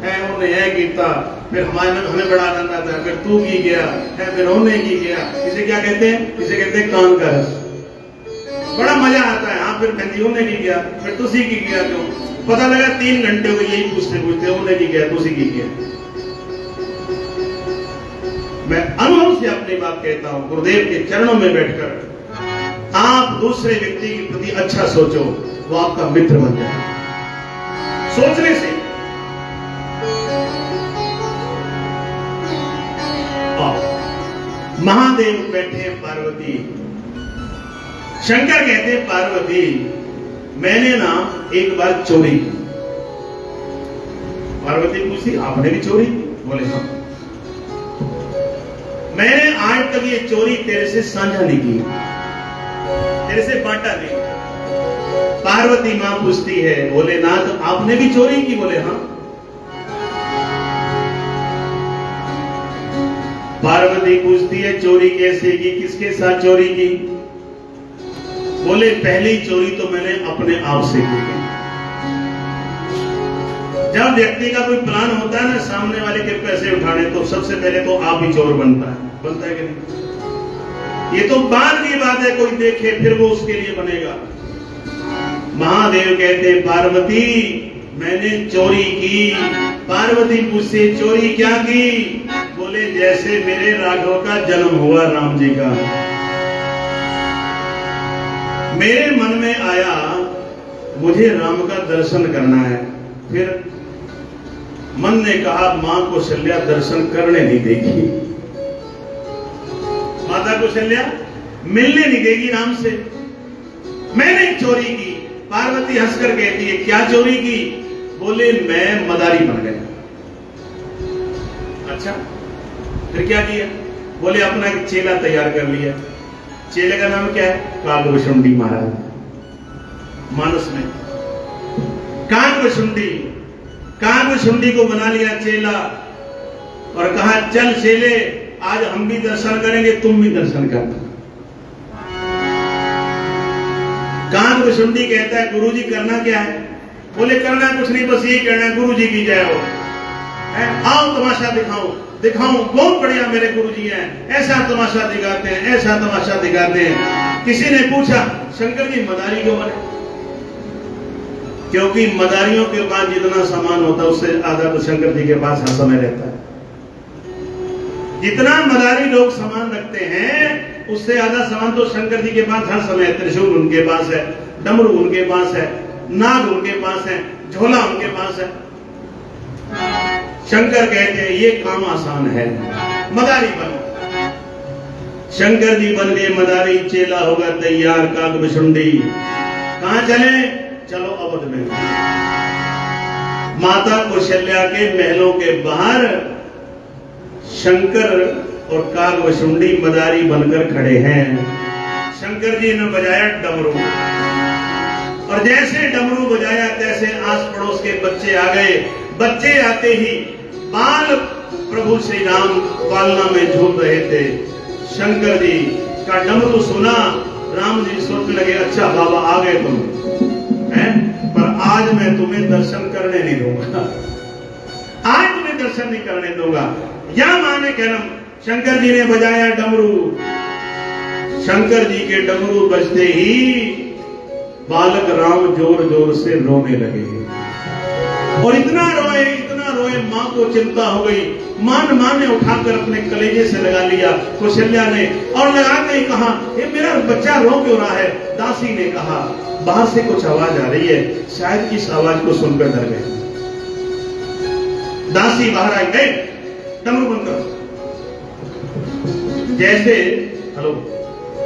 है उन्हें है गीता, फिर हमें बड़ा करना था, फिर तू की गया है, फिर उन्हें की गया। इसे क्या कहते हैं? इसे कहते हैं कान का रस। बड़ा मजा आता है। हाँ, फिर बहन ने की गया, फिर तुसी की गया, क्यों? पता लगा 3 घंटे हो गए यही पूछते पूछते, उन्हें की गया, तुसी की गया। मैं अनुभव से अपनी बात कहता हूं, गुरुदेव के चरणों में बैठकर आप दूसरे व्यक्ति के प्रति अच्छा सोचो, वो आपका मित्र बन जाए। सोचने से महादेव बैठे पार्वती, शंकर कहते पार्वती मैंने ना एक बार चोरी की। पार्वती पूछी आपने भी चोरी की? बोले हाँ। मैंने आज तक ये चोरी तेरे से साझा नहीं की, तेरे से बांटा नहीं। पार्वती मां पूछती है, बोले नाथ आपने भी चोरी की? बोले हाँ। पार्वती पूछती है चोरी कैसे की, किसके साथ चोरी की? बोले पहली चोरी तो मैंने अपने आप से की। जब व्यक्ति का कोई प्लान होता है ना सामने वाले के पैसे उठाने, तो सबसे पहले तो आप ही चोर बनता है कि नहीं? ये तो बाद की बात है, कोई देखे फिर वो उसके लिए बनेगा। महादेव कहते पार्वती मैंने चोरी की। पार्वती पूछे चोरी क्या की? बोले जैसे मेरे राघव का जन्म हुआ, राम जी का, मेरे मन में आया मुझे राम का दर्शन करना है। फिर मन ने कहा मां कौशल्या दर्शन करने नहीं देगी, माता कौशल्या मिलने नहीं देगी राम से। मैंने चोरी की। पार्वती हंसकर कहती है क्या चोरी की? बोले मैं मदारी बन गया। अच्छा, फिर क्या किया? बोले अपना एक चेला तैयार कर लिया। चेले का नाम क्या है? काकभुशुंडी महाराज। मानस में काकभुशुंडी को बना लिया चेला और कहा चल चेले आज हम भी दर्शन करेंगे, तुम भी दर्शन करना। काकभुशुंडी कहता है गुरुजी करना क्या है? बोले करना कुछ नहीं, बस यही करना है गुरुजी की जय हो। आओ तमाशा दिखाऊं, बहुत बढ़िया मेरे गुरुजी हैं, ऐसा तमाशा दिखाते हैं, ऐसा तमाशा दिखाते हैं। किसी ने पूछा शंकर जी मदारी क्यों बने? क्योंकि मदारियों के पास जितना सामान होता है उससे आधा तो शंकर जी के पास हर समय रहता है। जितना मदारी लोग सामान रखते हैं उससे आधा सामान तो शंकर जी के पास हर समय। त्रिशूल उनके पास है, डमरू उनके पास है, नाग उनके पास है, झोला उनके पास है। शंकर कहते हैं ये काम आसान है, मदारी बनो। शंकर जी बन गए मदारी, चेला होगा तैयार काकभुशुंडी। कहां चले? चलो अवध में। माता कौशल्या के महलों के बाहर शंकर और काकभुशुंडी मदारी बनकर खड़े हैं। शंकर जी ने बजाया डमरू और जैसे डमरू बजाया तैसे आस पड़ोस के बच्चे आ गए। बच्चे आते ही बाल प्रभु श्री राम पालना में झूल रहे थे। शंकर जी का डमरू सुना, राम जी सोचने लगे अच्छा बाबा आ गए तुम हैं, पर आज मैं तुम्हें दर्शन करने नहीं दूंगा, आज तुम्हें दर्शन नहीं करने दूंगा। या माने कहना शंकर जी ने बजाया डमरू। शंकर जी के डमरू बजते ही बालक राम जोर जोर से रोने लगे और इतना रोए रोए, माँ को चिंता हो गई। माँ ने उठाकर अपने कलेजे से लगा लिया कौशल्या ने, और लगाते ही कहा, ये मेरा बच्चा रो क्यों रहा है? दासी ने कहा, बाहर से कुछ आवाज आ रही है, शायद इस आवाज को सुनकर डर गए। दासी बाहर आई, गए डमरू बंद करो।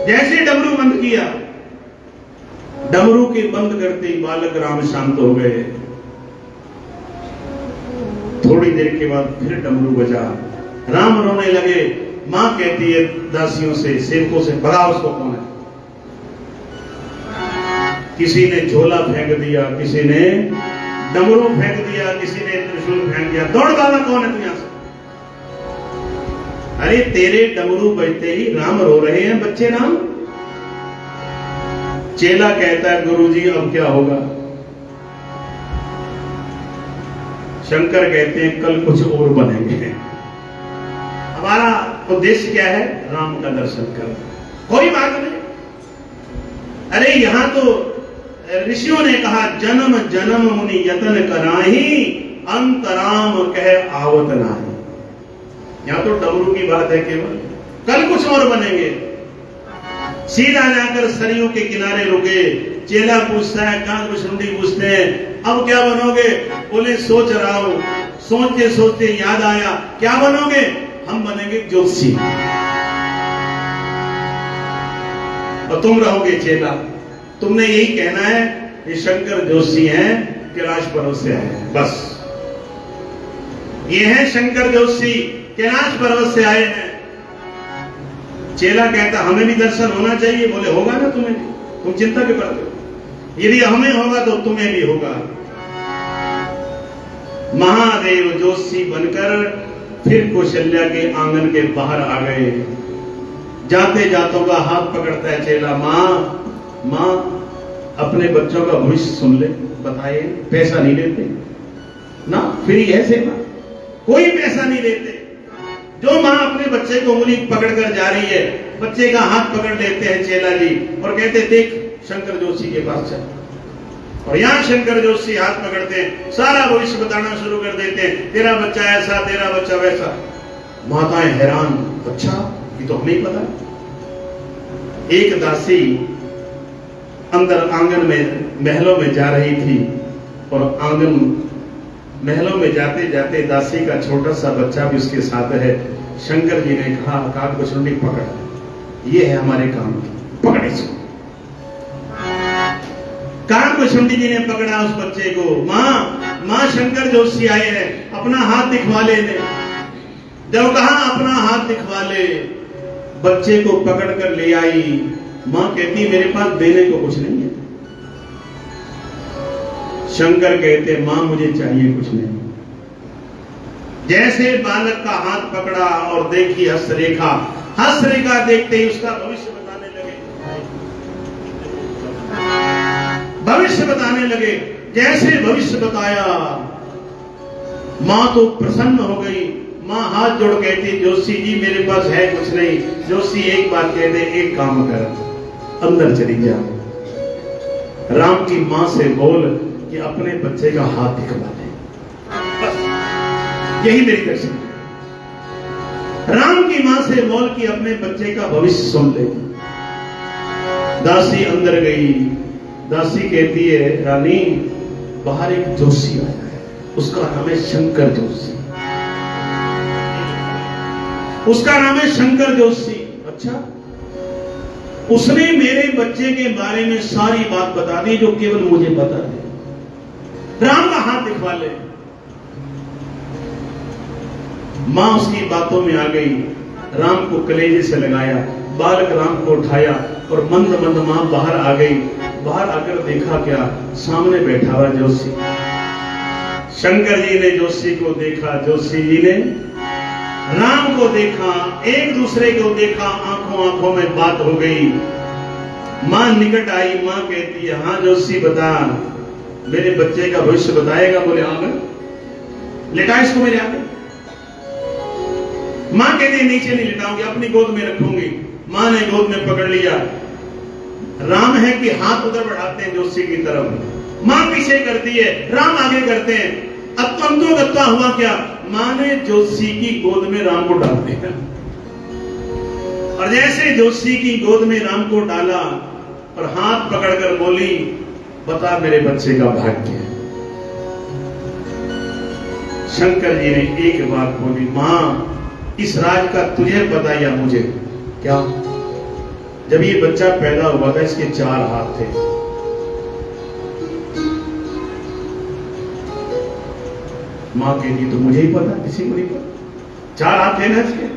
जैसे डमरू बंद किया, डमरू के बंद करते ही बालक राम शांत हो गए। थोड़ी देर के बाद फिर डमरू बजा, राम रोने लगे। मां कहती है दासियों से, सेवकों से, भगाओ उसको, कौन है? किसी ने झोला फेंक दिया, किसी ने डमरू फेंक दिया, किसी ने त्रिशूल फेंक दिया। दौड़ बाबा, कौन है तू यहां से? अरे तेरे डमरू बजते ही राम रो रहे हैं बच्चे राम। चेला कहता है, गुरुजी अब क्या होगा? शंकर कहते हैं, कल कुछ और बनेंगे। हमारा उद्देश्य क्या है? राम का दर्शन करना, कोई बात नहीं। अरे यहां तो ऋषियों ने कहा, जन्म जन्म मुनि यतन कराही, अंतराम कह आवत नाही। यहां तो डमरू की बात है केवल, कल कुछ और बनेंगे। सीधा जाकर सरयू के किनारे रुके। चेला पूछता है, काकभुशुंडी पूछते हैं, अब क्या बनोगे? बोले, सोच रहा हूं। सोचते सोचते याद आया, क्या बनोगे? हम बनेंगे ज्योतिषी और तुम रहोगे चेला। तुमने यही कहना है कि शंकर जोशी हैं, कैलाश पर्वत से आए हैं, बस ये हैं शंकर जोशी, कैलाश पर्वत से आए हैं। चेला कहता, हमें भी दर्शन होना चाहिए। बोले, होगा ना तुम्हें, तुम चिंता क्यों करते हो? यदि हमें होगा तो तुम्हें भी होगा। महादेव जोशी बनकर फिर कौशल्या के आंगन के बाहर आ गए। जाते जातों का हाथ पकड़ता है चेला, मां अपने बच्चों का भविष्य सुन ले, बताए, पैसा नहीं लेते ना, फ्री है सेवा, कोई पैसा नहीं देते। जो मां अपने बच्चे को उंगली पकड़कर जा रही है, बच्चे का हाथ पकड़ लेते हैं चेला जी और कहते, देख शंकर जोशी के पास चल। और यहां शंकर जोशी हाथ पकड़ते हैं, सारा भविष्य बताना शुरू कर देते हैं, तेरा बच्चा ऐसा, तेरा बच्चा वैसा। माताएं हैरान, अच्छा ये तो हमें ही पता। एक दासी अंदर आंगन में महलों में जा रही थी और आंगन महलों में जाते जाते दासी का छोटा सा बच्चा भी उसके साथ है। शंकर जी ने कहा, काकभुशुंडी पकड़, ये है हमारे काम की, पकड़ इसको। काकभुशुंडी जी ने पकड़ा उस बच्चे को। मां शंकर जोशी आए हैं, अपना हाथ दिखवा ले। जब कहा अपना हाथ दिखवा ले, बच्चे को पकड़ कर ले आई। मां कहती, मेरे पास देने को कुछ नहीं है। शंकर कहते, मां मुझे चाहिए कुछ नहीं। जैसे बालक का हाथ पकड़ा और देखी हस्तरेखा, हस्तरेखा देखते ही उसका भविष्य बताने लगे, भविष्य बताने लगे। जैसे भविष्य बताया, मां तो प्रसन्न हो गई। मां हाथ जोड़ कहती, जोशी जी मेरे पास है कुछ नहीं। जोशी एक बात कह दे, एक काम कर, अंदर चली जा, राम की मां से बोल कि अपने बच्चे का हाथ दिखवा दे, बस यही मेरी दर्शन है। राम की मां से बोल कि अपने बच्चे का भविष्य सुन ले। दासी अंदर गई। दासी कहती है, रानी बाहर एक जोशी आया है, उसका नाम है शंकर जोशी, उसका नाम है शंकर जोशी। अच्छा, उसने मेरे बच्चे के बारे में सारी बात बता दी जो केवल मुझे पता है। राम का हाथ दिखवा ले। मां उसकी बातों में आ गई, राम को कलेजे से लगाया, बालक राम को उठाया और मंद मंद मां बाहर आ गई। बाहर आकर देखा, क्या सामने बैठा हुआ जोशी। शंकर जी ने जोशी को देखा, जोशी जी ने राम को देखा, एक दूसरे को देखा, आंखों आंखों में बात हो गई। मां निकट आई। मां कहती है, हाँ जोशी बता, मेरे बच्चे का भविष्य बताएगा? बोले, हाँ मैं, लिटा इसको मेरे आगे। मां कहती है, नीचे नहीं लिटाऊंगी, अपनी गोद में रखूंगी। मां ने गोद में पकड़ लिया। राम है कि हाथ उधर बढ़ाते हैं जोशी की तरफ, मां पीछे करती है, राम आगे करते हैं। अब तो अंतोगत्वा हुआ क्या, मां ने जोशी की गोद में राम को डाल दिया, और जैसे जोशी की गोद में राम को डाला और हाथ पकड़कर बोली, बता मेरे बच्चे का भाग्य है। शंकर जी ने एक बात बोली, मां इस राज का तुझे पता या मुझे? क्या? जब ये बच्चा पैदा हुआ था इसके 4 हाथ थे। मां कहती तो मुझे ही पता, किसी को नहीं पता, 4 हाथ थे ना इसके।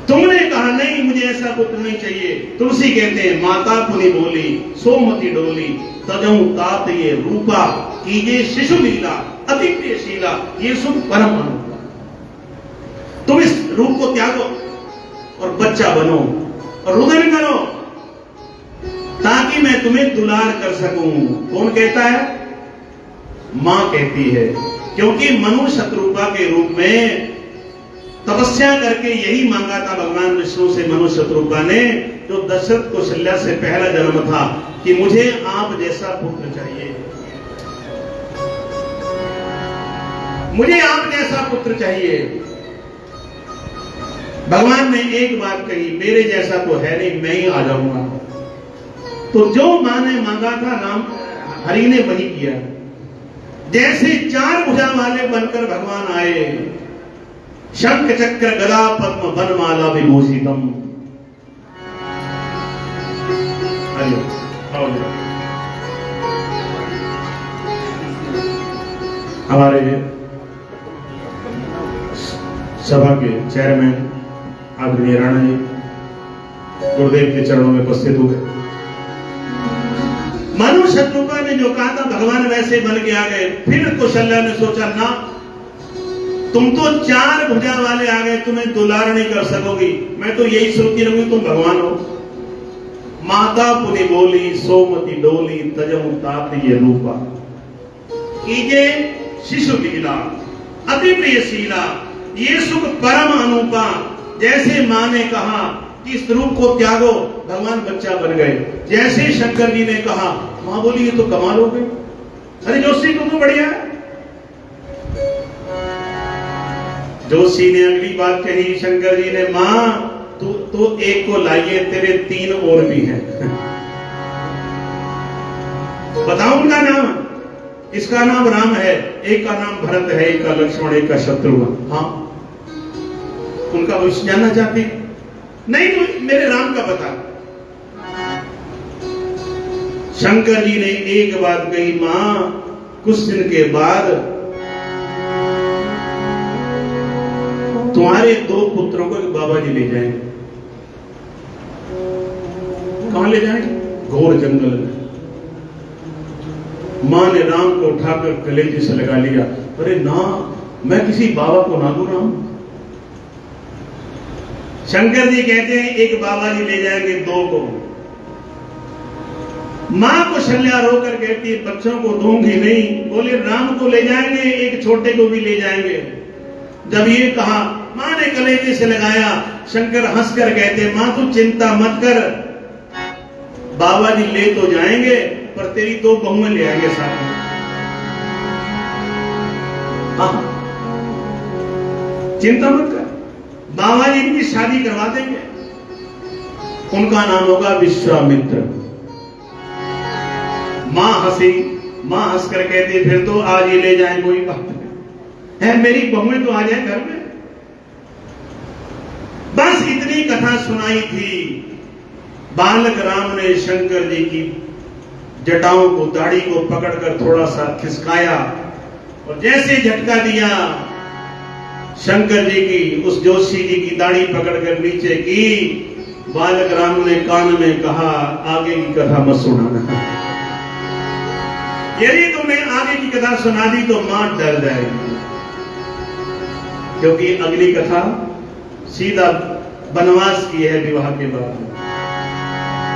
तुमने कहा नहीं मुझे ऐसा पुत्र नहीं चाहिए। तुलसी कहते हैं, माता पुनि बोली सोमति डोली, तजऊ तात ये रूपा, कीजे शिशु लीला अति प्रियशीला, ये सुख परम अनुपा। तुम इस रूप को त्यागो और बच्चा बनो और रुदन करो, ताकि मैं तुम्हें दुलार कर सकूं। कौन कहता है? मां कहती है, क्योंकि मनु शत्रुपा के रूप में तपस्या करके यही मांगा था भगवान विष्णु से मनु शत्रुपा ने, जो दशरथ कौशल्या से पहला जन्म था, कि मुझे आप जैसा पुत्र चाहिए, मुझे आप जैसा पुत्र चाहिए। भगवान ने एक बात कही, मेरे जैसा तो है नहीं, मैं ही आ जाऊंगा। तो जो मां ने मांगा था राम हरि ने वही किया। जैसे 4 भुजा वाले बनकर भगवान आए, शंख चक्र गदा पद्म वनमाला विभूषितम। हमारे सभा के चेयरमैन आदरणीय राणा जी गुरुदेव के चरणों में उपस्थित हुए। मनु शत्रुपा ने जो कहा था भगवान वैसे बन के आ गए। फिर कौशल्या ने सोचा, ना तुम तो 4 भुजा वाले आ गए, तुम्हें दुलार नहीं कर सकोगी, मैं तो यही सोचती रहूंगी तुम भगवान हो। माता पुनि बोली सोमति डोली, तजऊ तात ये रूपा, कीजे शिशु लीला अति प्रियशीला, ये सुख परम अनुपा। जैसे मां ने कहा कि इस रूप को त्यागो, भगवान बच्चा बन गए। जैसे शंकर जी ने कहा, मां बोली ये तो कमाल हो गई, अरे जोशी तो बढ़िया है। जोशी ने अगली बात कही, शंकर जी ने, मां तू एक को लाइए, तेरे 3 और भी हैं। बताओ उनका नाम। इसका नाम राम है, एक का नाम भरत है, एक का लक्ष्मण, एक का शत्रुघ्न। हाँ, उनका भविष्य जानना चाहते हैं? नहीं तो मेरे राम का बता। शंकर जी ने एक बात कही, मां कुछ दिन के बाद तुम्हारे 2 पुत्रों को बाबा जी ले जाएंगे। कहां ले जाएंगे? घोर जंगल में। मां ने राम को उठाकर कलेजे से लगा लिया, अरे ना, मैं किसी बाबा को ना दूं राम। शंकर जी कहते हैं, एक बाबा जी ले जाएंगे 2 को। मां को शल्या रोकर कहती है, बच्चों को दूंगी नहीं। बोले राम को ले जाएंगे, एक छोटे को भी ले जाएंगे। जब ये कहा, मां ने कलेजे से लगाया। शंकर हंसकर कहते, मां तू चिंता मत कर, बाबा जी ले तो जाएंगे पर तेरी 2 बहुएं ले आएंगे साथ में। चिंता मत कर, बाबा जी की शादी करवा देंगे। उनका नाम होगा विश्वामित्र। मां हंसी, मां हंसकर कहती, फिर तो आज ही ले जाए, कोई बात नहीं है, मेरी बहुएं तो आ जाए घर में। बस इतनी कथा सुनाई थी। बालक राम ने शंकर जी की जटाओं को, दाढ़ी को पकड़कर थोड़ा सा खिसकाया और जैसे झटका दिया, शंकर जी की, उस जोशी जी की दाढ़ी पकड़कर नीचे की। बालक राम ने कान में कहा, आगे की कथा मत सुनाना, यदि तुमने आगे की कथा सुना दी तो मां डर जाएगी, क्योंकि अगली कथा सीधा वनवास की है विवाह के बाद।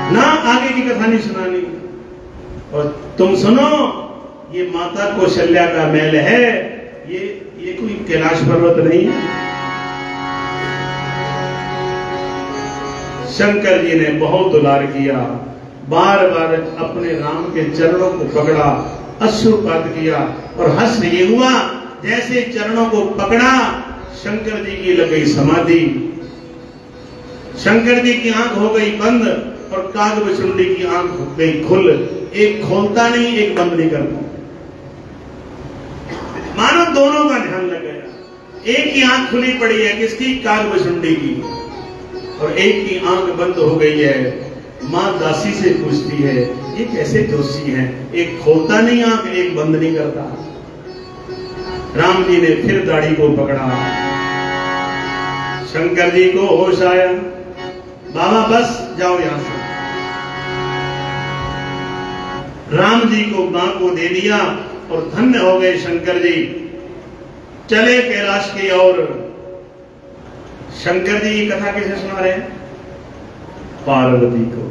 ना आगे की कथा नहीं सुनानी। और तुम सुनो, ये माता कौशल्या का महल है, ये कोई कैलाश पर्वत नहीं है। शंकर जी ने बहुत दुलार किया, बार बार अपने राम के चरणों को पकड़ा अश्रुपात किया और हंस ये हुआ जैसे चरणों को पकड़ा, शंकर जी की लग गई समाधि। शंकर जी की आंख हो गई बंद और कागभूषुंडी की आंख हो गई खुल। एक खोलता नहीं, एक बंद नहीं करता, मानो दोनों का ध्यान लग गया। एक की आंख खुली पड़ी है, किसकी? कागभूषुंडी की, और एक की आंख बंद हो गई है। मां दासी से पूछती है, ये कैसे जोशी हैं, एक खोलता नहीं आंख, एक बंद नहीं करता। राम जी ने फिर दाढ़ी को पकड़ा, शंकर जी को होश आया, बाबा बस जाओ यहां से। राम जी को मां को दे दिया और धन्य हो गए शंकर जी। चले कैलाश की ओर। शंकर जी की कथा कैसे सुना रहे हैं? पार्वती को,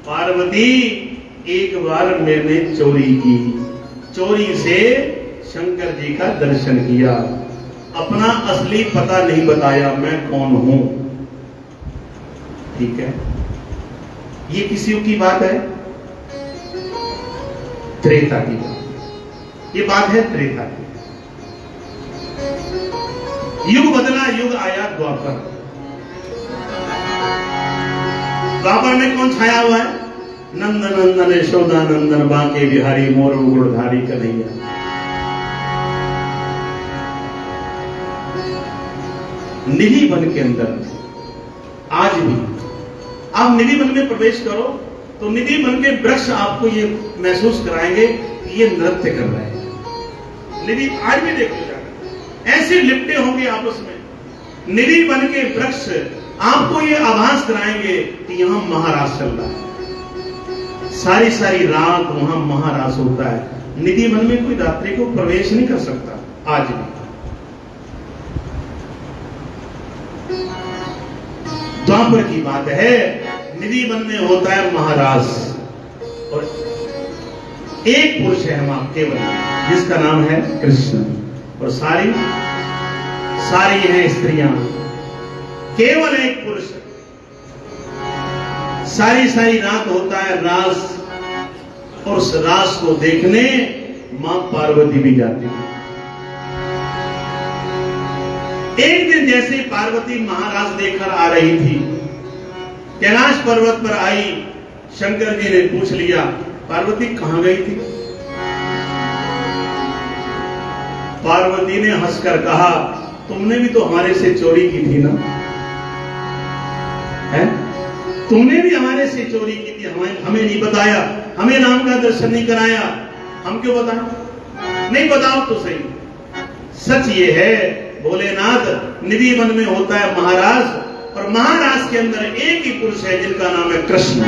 पार्वती एक बार मैंने चोरी की, चोरी से शंकर जी का दर्शन किया, अपना असली पता नहीं बताया मैं कौन हूं। ठीक है, ये किस युग की बात है? त्रेता की बात। ये बात है त्रेता की। युग बदला, युग आया द्वापर। द्वापर में कौन छाया हुआ है? नंद नंदन यशोदा नंदन बांके बिहारी मोर मुकुटधारी कन्हैया। निधि वन के अंदर आज भी आप निधि वन में प्रवेश करो तो निधि वन के वृक्ष आपको ये महसूस कराएंगे कि ये नृत्य कर रहे हैं। निधि आज भी देख लो जाकर, ऐसे लिपटे होंगे आपस में। निधि वन के वृक्ष आपको ये आभास कराएंगे कि यहां महारास चल रहा है। सारी सारी रात वहां महारास होता है। निधि वन में कोई रात्रि को प्रवेश नहीं कर सकता आज भी। द्वापर की बात है, निधि वन में होता है महारास और एक पुरुष है वहां केवल, जिसका नाम है कृष्ण, और सारी सारी हैं स्त्रियां। केवल एक पुरुष, सारी सारी रात होता है रास, और उस रास को देखने मां पार्वती भी जाती है। एक दिन जैसे पार्वती महारास देखकर आ रही थी, कैलाश पर्वत पर आई, शंकर जी ने पूछ लिया, पार्वती कहां गई थी? पार्वती ने हंसकर कहा, तुमने भी तो हमारे से चोरी की थी ना, है? तुमने भी हमारे से चोरी की थी, हमें नहीं बताया, हमें राम का दर्शन नहीं कराया, हम क्यों बताएं? नहीं बताओ तो सही। सच ये है भोलेनाथ, निधि वन में होता है महाराज, और महाराज के अंदर एक ही पुरुष है जिनका नाम है कृष्ण।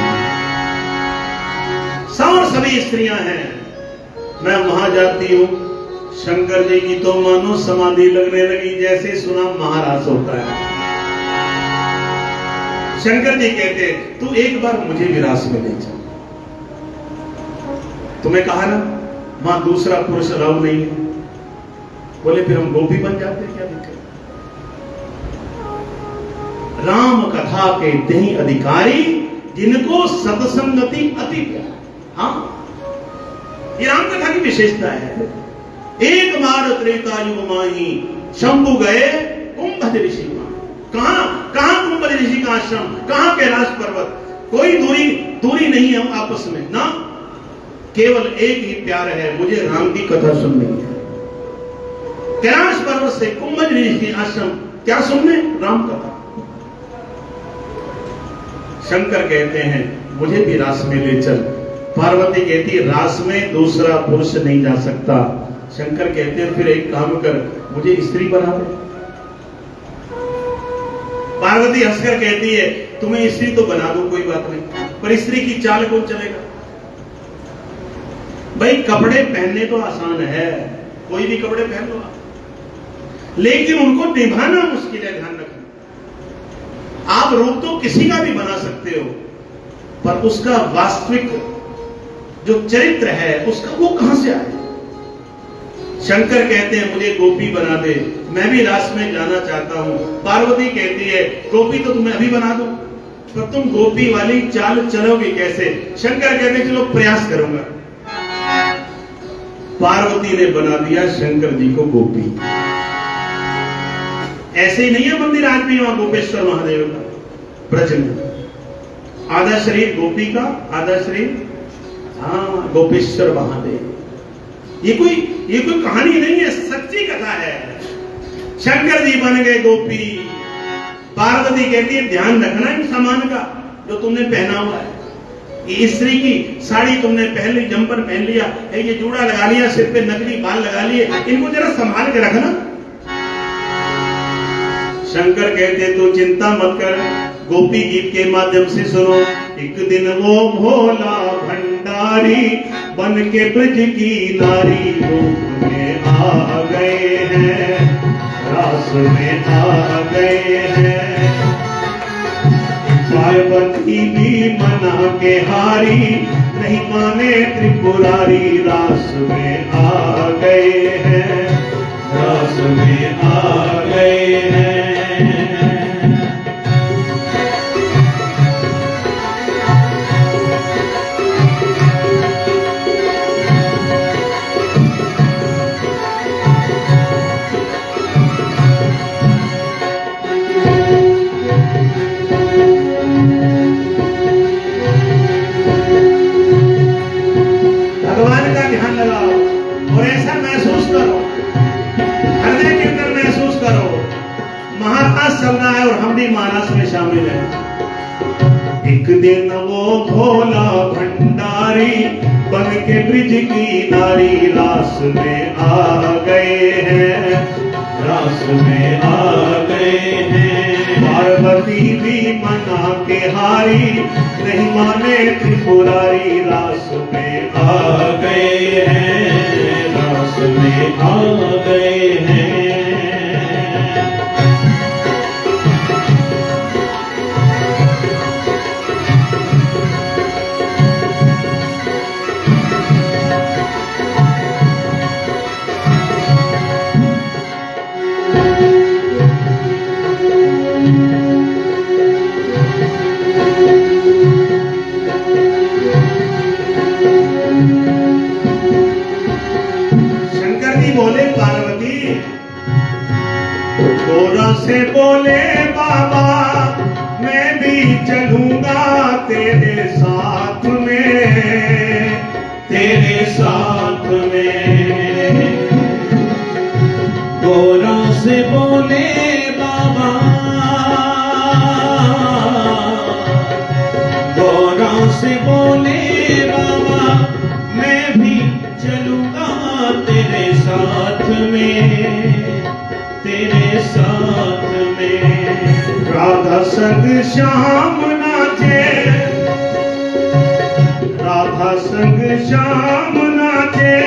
और सभी स्त्रियां हैं। मैं वहां जाती हूं, शंकर जी की तो मानो समाधि लगने लगी, जैसे सुना महाराज होता है। शंकर जी कहते, तू एक बार मुझे विरास में ले जा। तुम्हें कहा ना वहां दूसरा पुरुष अलाउ नहीं है। बोले फिर हम गोपी बन जाते, क्या दिक्कत? राम कथा के दही अधिकारी, जिनको सत्संगति अति प्यार। हाँ, ये राम कथा की विशेषता है। एक बार त्रेता युग माही, शंभु गए कुंभ ऋषि। कहां कहां कुंभ ऋषि का आश्रम, कहां कैलाश पर्वत, कोई दूरी नहीं है आपस में ना, केवल एक ही प्यार है, मुझे राम की कथा सुननी है। कैलाश पर्वत से कुंभ ऋषि आश्रम क्या सुनने? राम कथा। शंकर कहते हैं मुझे भी रास में ले चल। पार्वती कहती है रास में दूसरा पुरुष नहीं जा सकता। शंकर कहते हैं फिर एक काम कर, मुझे स्त्री बना दे। पार्वती हंसकर कहती है तुम्हें स्त्री तो बना दो, कोई बात नहीं, पर स्त्री की चाल कौन चलेगा? भाई कपड़े पहनने तो आसान है, कोई भी कपड़े पहन लो आप, लेकिन उनको निभाना मुश्किल है। ध्यान रखना, आप रूप तो किसी का भी बना सकते हो, पर उसका वास्तविक जो चरित्र है उसका वो कहां से आए? शंकर कहते हैं मुझे गोपी बना दे, मैं भी रास में जाना चाहता हूं। पार्वती कहती है गोपी तो तुम्हें अभी बना दो, पर तुम गोपी वाली चाल चलोगे कैसे? शंकर कहते हैं चलो प्रयास करूंगा। पार्वती ने बना दिया शंकर जी को गोपी। ऐसे ही नहीं है मंदिर आज भी वहां गोपेश्वर महादेव का ब्रज में, आधा शरीर गोपी का, आधा शरीर हाँ गोपेश्वर महादेव। ये कोई कहानी नहीं है, सच्ची कथा है। शंकर जी बन गए गोपी, पार्वती कहती है ध्यान रखना इन सामान का जो तुमने पहना हुआ है। ये स्त्री की साड़ी तुमने पहन ली, जंपर पहन लिया, ये जूड़ा लगा लिया, सिर पे नकली बाल लगा लिए, इनको जरा संभाल के रखना। शंकर कहते तो चिंता मत कर, गोपी गीत के माध्यम से सुनो। एक दिन वो भोला भंडारी बन के ब्रज की नारी रूप में आ गए हैं, रास में आ गए हैं। पार्वती भी मना के हारी, नहीं माने त्रिपुरारी, रास में आ गए हैं, रास में आ गए हैं। भगवान का ध्यान लगाओ और ऐसा महसूस करो, हृदय के अंदर महसूस करो महाराज चल रहा है और हम भी महाराज में शामिल हैं। एक दिन वो भोला भंडारी बन के ब्रिज की नारी, रास में आ गए हैं, रास में आ गए हैं। पार्वती भी मना के हारी, नहीं माने त्रिपुरारी, रास में आ गए हैं, रास में आ गए हैं। बोले पार्वती, गोरा से बोले बाबा मैं भी चलूंगा तेरे साथ में, तेरे साथ में। गोरा से बोले बाबा, गोरा से बोले बाबा मैं भी चलूंगा तेरे साथ में, तेरे साथ में। राधा संग श्याम नाचे, राधा संग श्याम नाचे,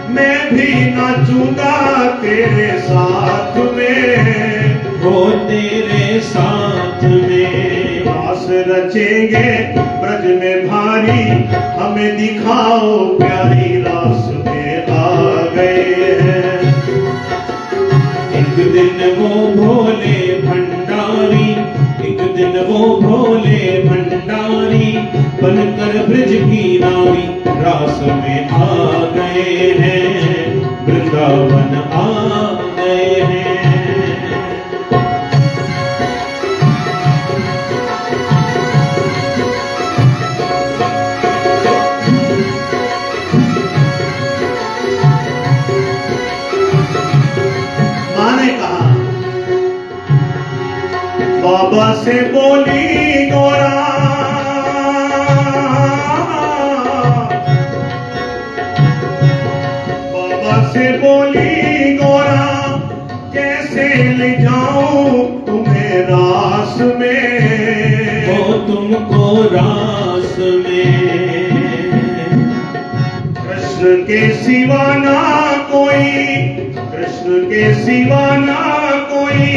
मैं भी नाचूंगा तेरे साथ में, हो तेरे साथ में। रास रचेंगे ब्रज में भारी, हमें दिखाओ प्यारी, रास में आ गए हैं। एक दिन वो भोले भंडारी, एक दिन वो भोले भंडारी बनकर ब्रज की नारी, रास में आ गए हैं, वृंदावन आ गए हैं। बाबा से बोली गोरा, बाबा से बोली गोरा, कैसे ले जाऊं तुम्हें रास में, हो तुमको रास में। कृष्ण के सिवा ना कोई, कृष्ण के सिवा ना कोई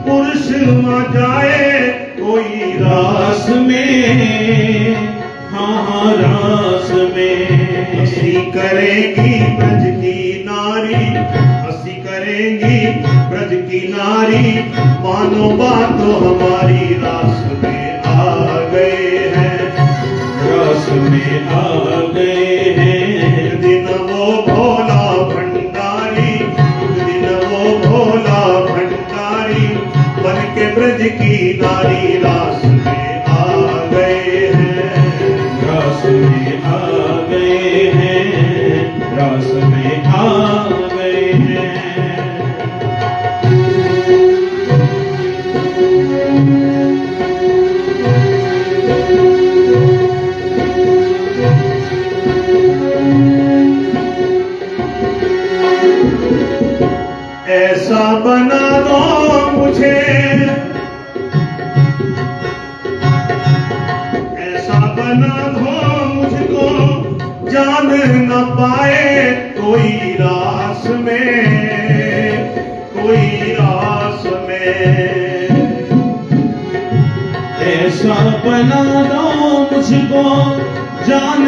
पुरुष न जाए कोई रास में, हाँ हाँ रास में। हंसी करेगी ब्रज की नारी, हंसी करेगी ब्रज की नारी, मानो बात हमारी, रास में आ गए हैं, रास में आ गए हैं। दिन वो के ब्रज की नारी रास में आ गए हैं, रास में आ गए हैं, रास में आ गए हैं। ऐसा बना दो मुझे, ऐसा बना दो मुझको, जान न पाए कोई रास में, कोई रास में। ऐसा बना दो मुझको, जान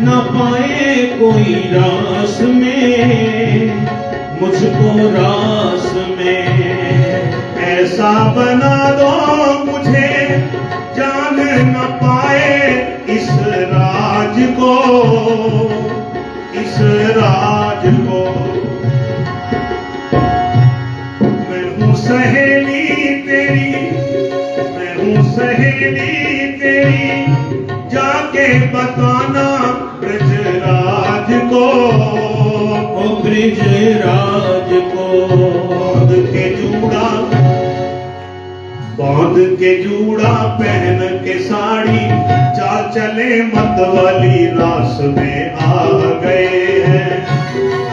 न पाए कोई रास में, मुझको रास में। ऐसा बना दो मुझे, जान न पाए इस राज को, इस राज को। मैं हूँ सहेली तेरी, मैं हूँ सहेली तेरी, जाके बताना ब्रजराज को, ओ ब्रजराज को। बांध के जूड़ा, बांध के जूड़ा पहन के साड़ी, चाल चले मत वाली रास में आ गए हैं,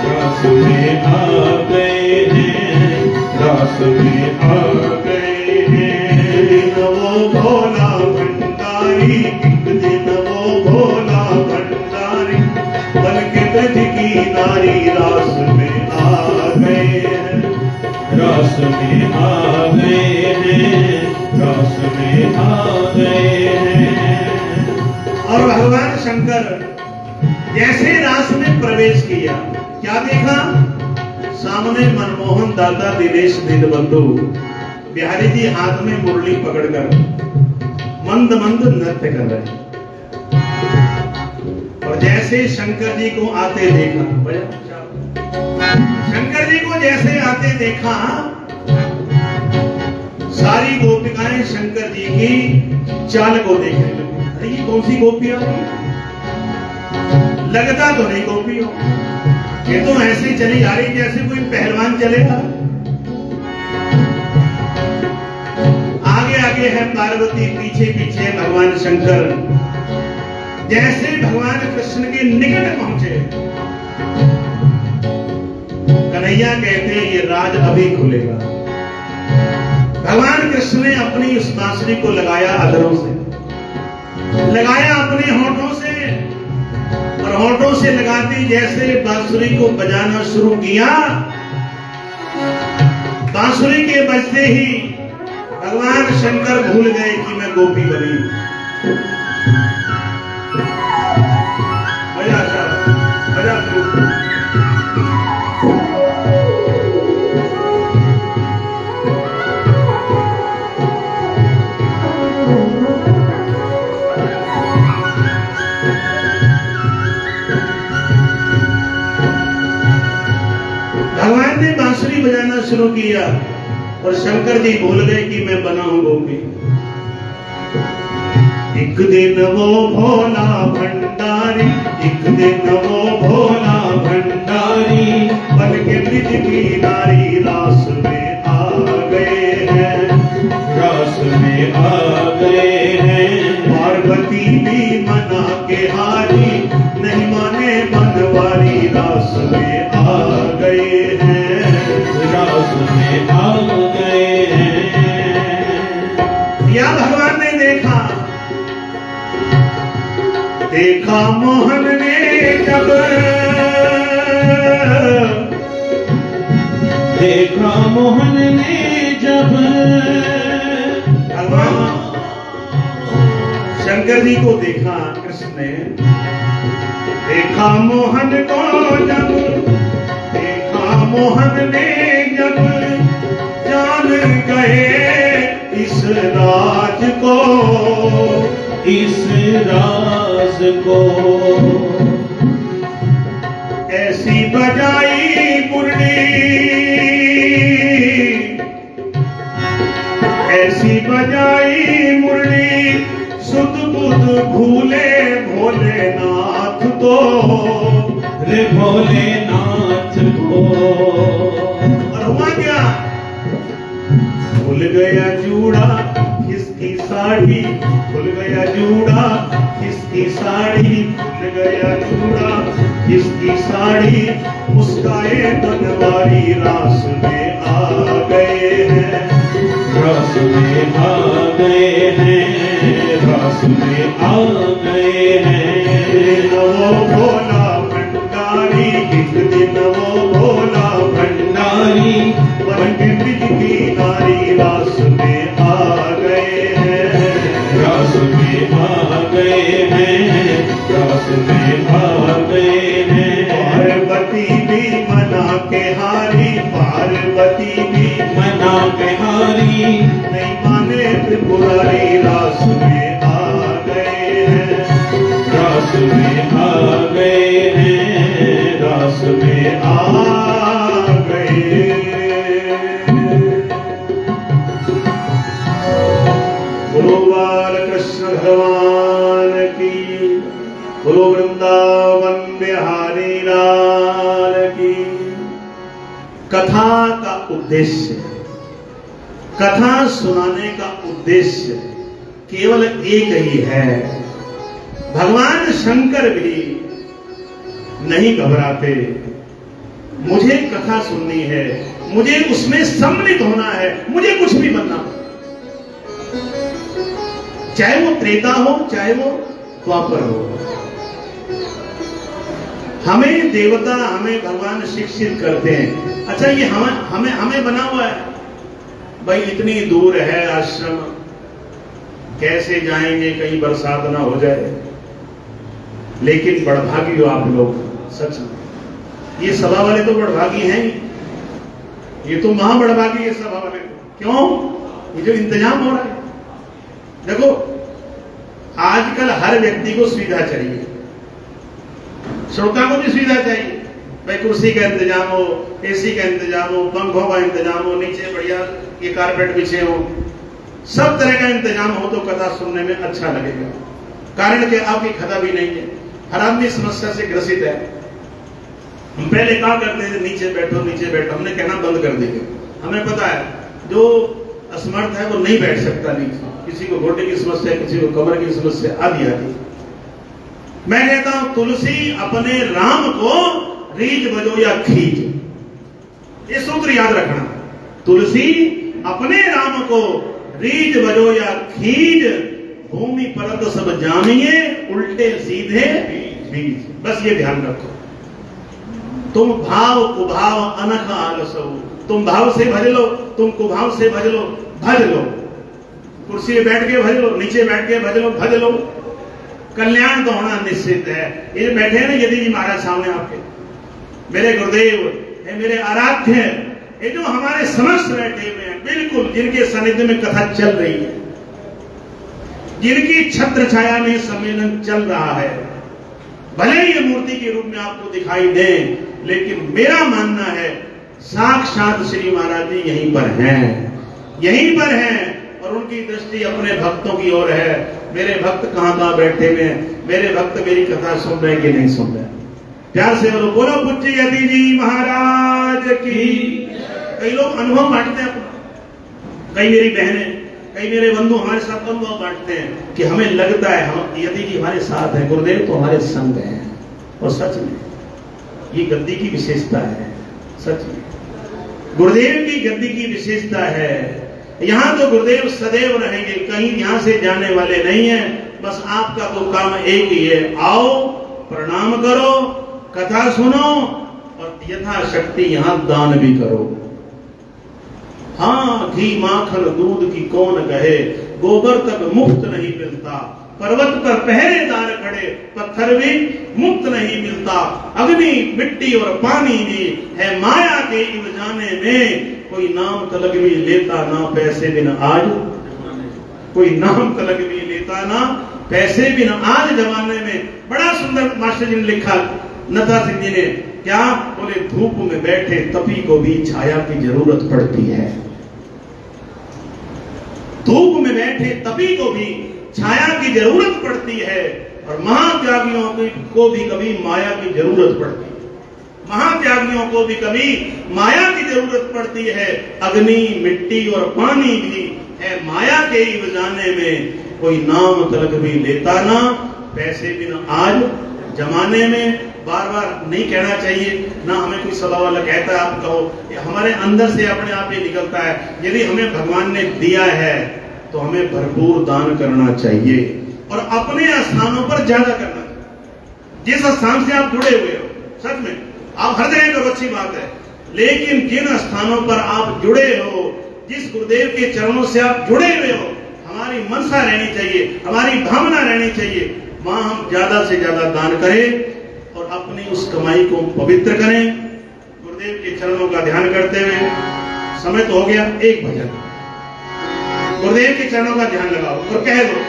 रास में आ गए हैं, रास में आ गए हैं। एक दिन वो भोला भंडारी, एक दिन वो भोला भंडारी, बन के ब्रज की नारी रास में आ गए हैं, रास में आ गए हैं, रास में आ गए हैं। और भगवान शंकर जैसे रास में प्रवेश किया, क्या देखा? सामने मनमोहन दादा दिनेश दीनबंधु बिहारी जी हाथ में मुरली पकड़कर मंद मंद नृत्य कर रहे हैं। और जैसे शंकर जी को आते देखा, शंकर जी को जैसे आते देखा, सारी गोपिकाएं शंकर जी की चाल को देखने लगी। अरे ये कौन सी गोपी होगी? लगता तो नहीं गोपी हो, ये तो ऐसे चली जा रही जैसे कोई पहलवान चलेगा। आगे आगे है पार्वती, पीछे पीछे भगवान शंकर। जैसे भगवान कृष्ण के निकट पहुंचे, कन्हैया कहते हैं ये राज अभी खुलेगा। भगवान कृष्ण ने अपनी उस बांसुरी को लगाया अधरों से, लगाया अपने होठों से, और होठों से लगाते जैसे बांसुरी को बजाना शुरू किया, बांसुरी के बजते ही भगवान शंकर भूल गए कि मैं गोपी बनी। बजा बजा भगवान ने बांसुरी बजाना शुरू किया और शंकर जी भूल गए कि मैं बना हूं गोपी। एक दिन वो भोला भंडारी, एक दिन वो भोला भंडारी, बन के ब्रज की नारी रास में आ गए हैं, रास में आ गए हैं। पार्वती भी मना के हारी, नहीं माने मनवारी, रास में आ गए हैं, रास में आ गए हैं। या भगवान ने देखा, देखा मोहन ने जब, देखा मोहन ने जब, भगवान शंकर जी को देखा कृष्ण ने, देखा मोहन को जब, देखा मोहन ने जब, जान गए इस राज को, इस राज को। ऐसी बजाई मुरली, ऐसी बजाई मुरली सुध बुध भूले भोलेनाथ तो, रे भोलेनाथ को। और हुआ क्या? खुल गया जूड़ा किसकी साड़ी, खुल गया जूड़ा किसकी साड़ी, खुल गया जूड़ा किसकी साड़ी, मुस्काए बनवारी रास में आ गए हैं, रस में आ गए हैं, रस में आ गए हैं। वो भोला भंडारी, एक दिन वो भोला भंडारी बन के बिजली नारी रास में आ गए हैं, रस में आ गए हैं, रस में आ गए हैं। पार्वती भी मना के हारी, पार्वती भी मना के हारी, नहीं माने त्रिपुरारी रास में आ गए हैं, रस में आ गए हैं, रस में आ गए। गुरु बालकृष्ण भगवान की, गुरु वृंदावन बिहारी लाल की। कथा का उद्देश्य, कथा सुनाने का उद्देश्य केवल एक ही है। भगवान शंकर भी नहीं घबराते। मुझे कथा सुननी है, मुझे उसमें सम्मिलित होना है, मुझे कुछ भी बनना हो, चाहे वो त्रेता हो चाहे वो द्वापर हो। हमें देवता, हमें भगवान शिक्षित करते हैं। अच्छा, ये हमें बना हुआ है भाई, इतनी दूर है आश्रम, कैसे जाएंगे कहीं बरसात ना हो जाए। लेकिन बड़भागी हो आप लोग, सच में। ये सभा वाले तो बड़भागी हैं ही, ये तो महाबड़भागी है सभा वाले। क्यों? ये जो इंतजाम हो रहा है, देखो आजकल हर व्यक्ति को सुविधा चाहिए, श्रोता को भी सुविधा चाहिए। भाई कुर्सी का इंतजाम हो, एसी का इंतजाम हो, पंखों का इंतजाम हो, नीचे बढ़िया ये कारपेट बिछे हो, सब तरह का इंतजाम हो तो कथा सुनने में अच्छा लगेगा। कारण कि आपकी कथा भी नहीं है, हर आदमी समस्या से ग्रसित है। हम पहले कहा करते थे नीचे बैठो नीचे बैठो, हमने कहना बंद कर दिया। हमें पता है जो असमर्थ है वो नहीं बैठ सकता नीचे, किसी को घोटे की समस्या, किसी को कमर की समस्या, आदि आदि। मैं कहता हूं तुलसी अपने राम को रीझ बजो या खींच, ये सूत्र याद रखना। तुलसी अपने राम को रीझ बजो या खींच, भूमि परत सब जानिए, उल्टे सीधे बीज। बस ये ध्यान रखो। तुम भाव कुभाव अनख आलसो, तुम भाव से भज लो, तुम कुभाव से भज लो, भज लो। कुर्सी में बैठ के भज लो, नीचे बैठ के भज लो, भज लो। कल्याण तो होना निश्चित है। ये बैठे हैं ना यदि जी महाराज सामने आपके, मेरे गुरुदेव है, मेरे आराध्य, ये जो हमारे समस्त बैठे हुए हैं, बिल्कुल जिनके सानिध्य में कथा चल रही है, जिनकी छत्र छाया में सम्मेलन चल रहा है, भले ही ये मूर्ति के रूप में आपको दिखाई दे, लेकिन मेरा मानना है साक्षात श्री महाराज जी यहीं पर हैं, यहीं पर हैं। और उनकी दृष्टि अपने भक्तों की ओर है। मेरे भक्त कहां बैठे हुए हैं, मेरे भक्त मेरी कथा सुन रहे कि नहीं सुन रहे। प्यार से बोलो पूज्य यति जी महाराज की। कई लोग अनुभव बांटते हैं अपना, कई मेरी बहनें, कई मेरे बंधु हमारे साथ अनुभव बांटते हैं कि हमें लगता है हम यति जी हमारे साथ हैं, गुरुदेव तो हमारे संग हैं। और सच में ये गद्दी की विशेषता है, सच में गुरुदेव की गद्दी की विशेषता है। यहां तो गुरुदेव सदैव रहेंगे, कहीं यहां से जाने वाले नहीं है। बस आपका तो काम एक ही है, आओ प्रणाम करो, कथा सुनो और यथाशक्ति यहां दान भी करो। हाँ, घी माखन दूध की कौन कहे, गोबर तक मुफ्त नहीं मिलता, पर्वत पर पहरेदार खड़े, पत्थर भी मुक्त नहीं मिलता। अग्नि मिट्टी और पानी भी है माया के इव जाने में, कोई नाम तलक भी लेता ना पैसे बिन आज, कोई नाम तलक भी लेता ना पैसे बिन आज जमाने में। बड़ा सुंदर मास्टर जी ने लिखा, नथा सिंह जी ने, क्या बोले, धूप में बैठे तपी को भी छाया की जरूरत पड़ती है। में बैठे तभी को भी छाया की जरूरत पड़ती है, और महात्यागियों को भी कभी माया की जरूरत पड़ती है। महात्यागियों को भी कभी माया की जरूरत पड़ती है। अग्नि, मिट्टी और पानी भी है माया के ही बजाने में, कोई नाम तलक भी लेता ना, पैसे भी ना। आज जमाने में बार बार नहीं कहना चाहिए ना, हमें कोई सलाह वाला कहता है आप कहो, हमारे अंदर से अपने आप ये निकलता है। यदि हमें भगवान ने दिया है तो हमें भरपूर दान करना चाहिए, और अपने स्थानों पर ज्यादा करना चाहिए। जिस स्थान से आप जुड़े हुए हो, सच में आप हर जगह करो, अच्छी बात है, लेकिन जिन स्थानों पर आप जुड़े हो, जिस गुरुदेव के चरणों से आप जुड़े हुए हो, हमारी मनसा रहनी चाहिए, हमारी भावना रहनी चाहिए, वहां हम ज्यादा से ज्यादा दान करें और अपनी उस कमाई को पवित्र करें। गुरुदेव के चरणों का ध्यान करते हुए, समय तो हो गया, एक भजन गुरुदेव के चरणों का ध्यान लगाओ और कह दो,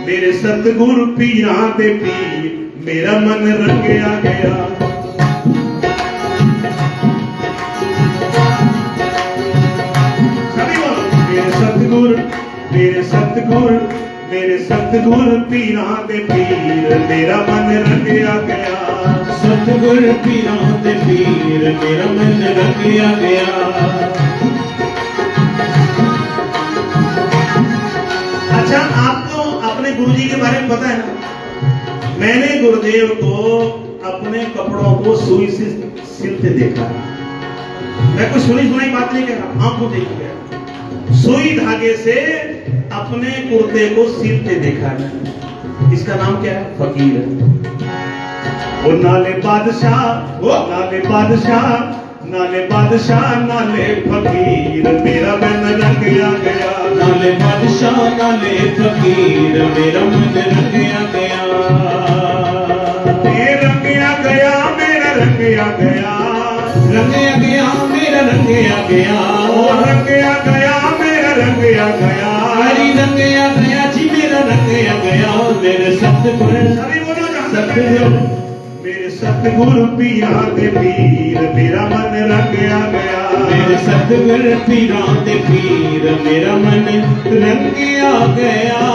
मेरे सतगुरु पीरा दे पीर, मेरा मन रंगया गया। सभी बोलो, मेरे सतगुरु, मेरे सतगुरु, मेरे सतगुरु पीरा दे पीर, मेरा मन रंगया गया। सतगुरु पीरा दे पीर, मेरा मन रंगया गया। अच्छा, आपको अपने गुरुजी के बारे में पता है ना, मैंने गुरुदेव को अपने कपड़ों को सुई से सिलते देखा। मैं कुछ सुनी सुनाई बात नहीं कह रहा, आंखों देख गया, सुई धागे से अपने कुर्ते को सिलते देखा है। इसका नाम क्या है? फकीर। वो नाले बादशाह, वो नाले बादशाह, नाले बादशाह, नाले फकीर, मेरा मन रंगया गया। नाले बादशाह, नाले फकीर, मेरा मन रंगया गया। ये रंगया गया, मेरा रंगया गया, रंगया गया, मेरा रंगया गया। ओ रंगया गया, मेरा रंगया गया। हरी रंगया गया जी, मेरा रंगया गया। मेरे सतगुरु, सभी बोलो जहां तक सतगुरु, मेरे सतगुरु पीरा दे पीर, मेरा मन रंगया गया। मेरे सतगुरु पीरा दे पीर, मेरा मन रंगया गया।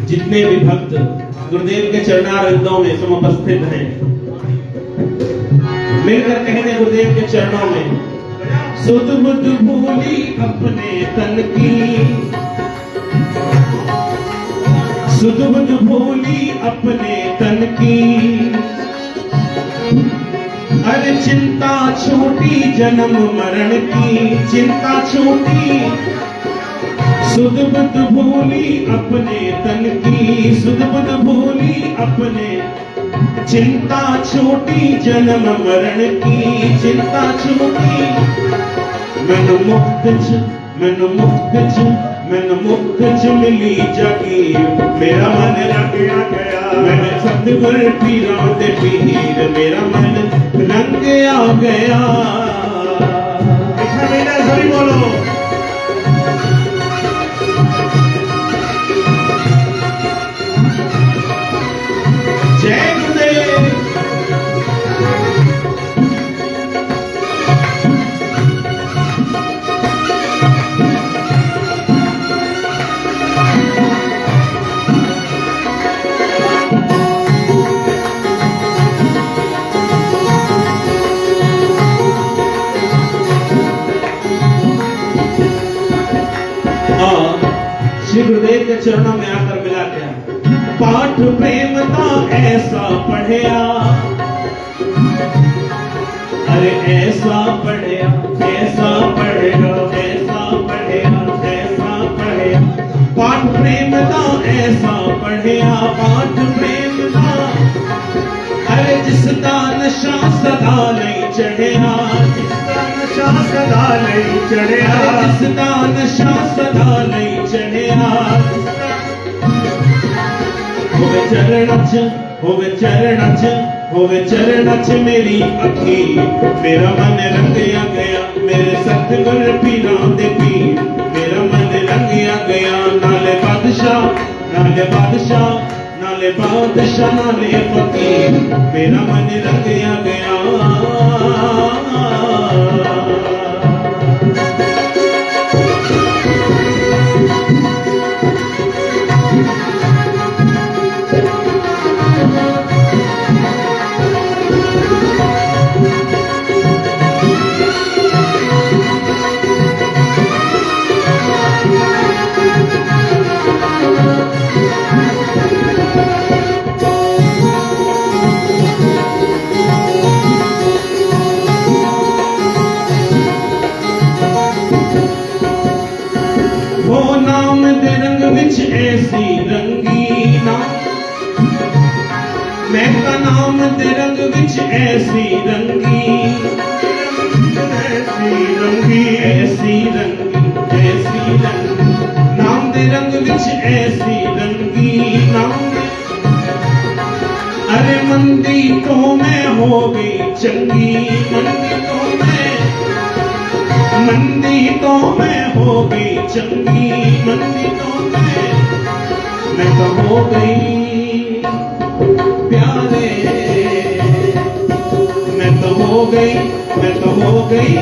जितने भी भक्त गुरुदेव के चरणारविंदों में समुपस्थित हैं, मिलकर कहने गुरुदेव के चरणों में, सुध बुध भूली अपने तन की, सुध बुध भूली अपने तन की, अरे चिंता छोटी जन्म मरण की, चिंता छोटी, सुध बुध भूली अपने तन की, सुध बुध भूली अपने, चिंता छोटी जन्म मरण की, चिंता छोटी, मन मुक्त च, मन मुक्त च, मन मुक्त च मिली जागी, मेरा मन रंगया गया। मैंने सतगुरु पीरा दे पीर, मेरा मन रंगया गया। अच्छा बेटा, सभी बोलो, जय गुरुदेव। श्री गुरुदेव के चरणों में आकर मिला क्या? पाठ प्रेम का ऐसा पढ़िया, अरे ऐसा पढ़िया, ऐसा पढ़ेगा, ऐसा पढ़िया, ऐसा पढ़िया, पाठ प्रेम का ऐसा पढ़िया, पाठ प्रेम का, अरे जिसका नशा सदा नहीं चढ़िया, जिसका नशा सदा नहीं चढ़िया, जिसका नशा सदा नहीं चढ़िया, होवे चरण च, होवे चरण च, होवे चरण च मेरी अखी मेरा मन रंगया गया मेरे सतगुर पीरां दे पीर मेरा मन रंगया गया नाले बादशाह नाले बादशाह नाले बादशाह नाले फकीर मेरा मन रंगया गया वो नाम दे रंग विच ऐसी रंगीना मैं का नाम दे रंग विच ऐसी रंगी ऐसी रंगी नाम दे रंग विच ऐसी रंगी नाम अरे मंदी तो मैं हो गई चंगी मंदी तो मैं हो गई चंगी मंदी तो मैं तो हो गई प्यारे मैं तो हो गई मैं तो हो गई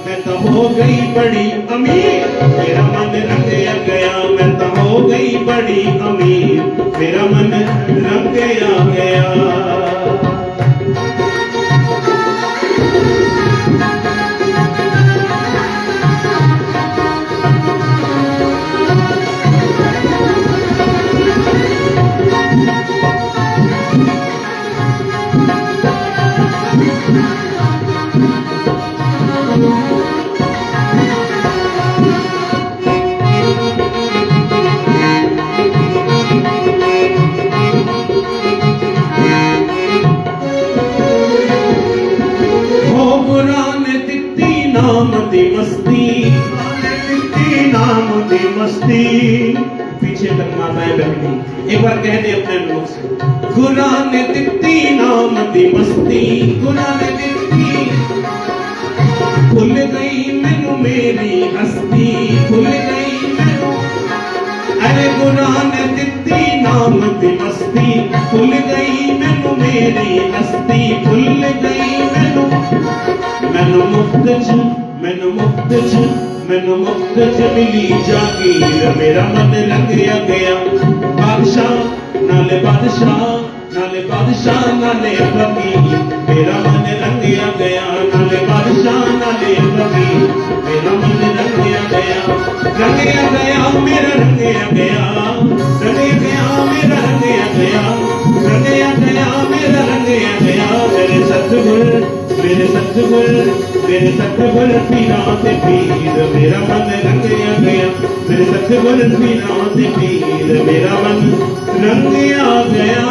मैं तो हो गई बड़ी अमीर मेरा मन रंगया गया मैं तो हो गई बड़ी अमीर मेरा मन रंगया गया नाम दी मस्ती पीछे तक माताएं बहनी एक बार कह दे अपने लोग से गुना ने दित्ती नाम दी मस्ती गुना ने दित्ती भूल गई मैनू मेरी हस्ती भूल गई मैनू अरे गुना ने दित्ती नाम दी मस्ती भूल गई मैनू मेरी हस्ती भूल गई मैनू मुफ्त च मिली जागीर मेरा मन रंगया गया बादशाह नाले बादशाह नाले फकीर मेरा मन रंगया गया नाले बादशाह नाले फकीर मेरा मन रंगया गया मेरा रंगया गया मेरा रंगया गया मेरा रंगया गया मेरे सतगुर पीरां ते पीर मेरा मन रंगया गया मेरे सतगुर पीरां ते पीर मेरा मन रंगया गया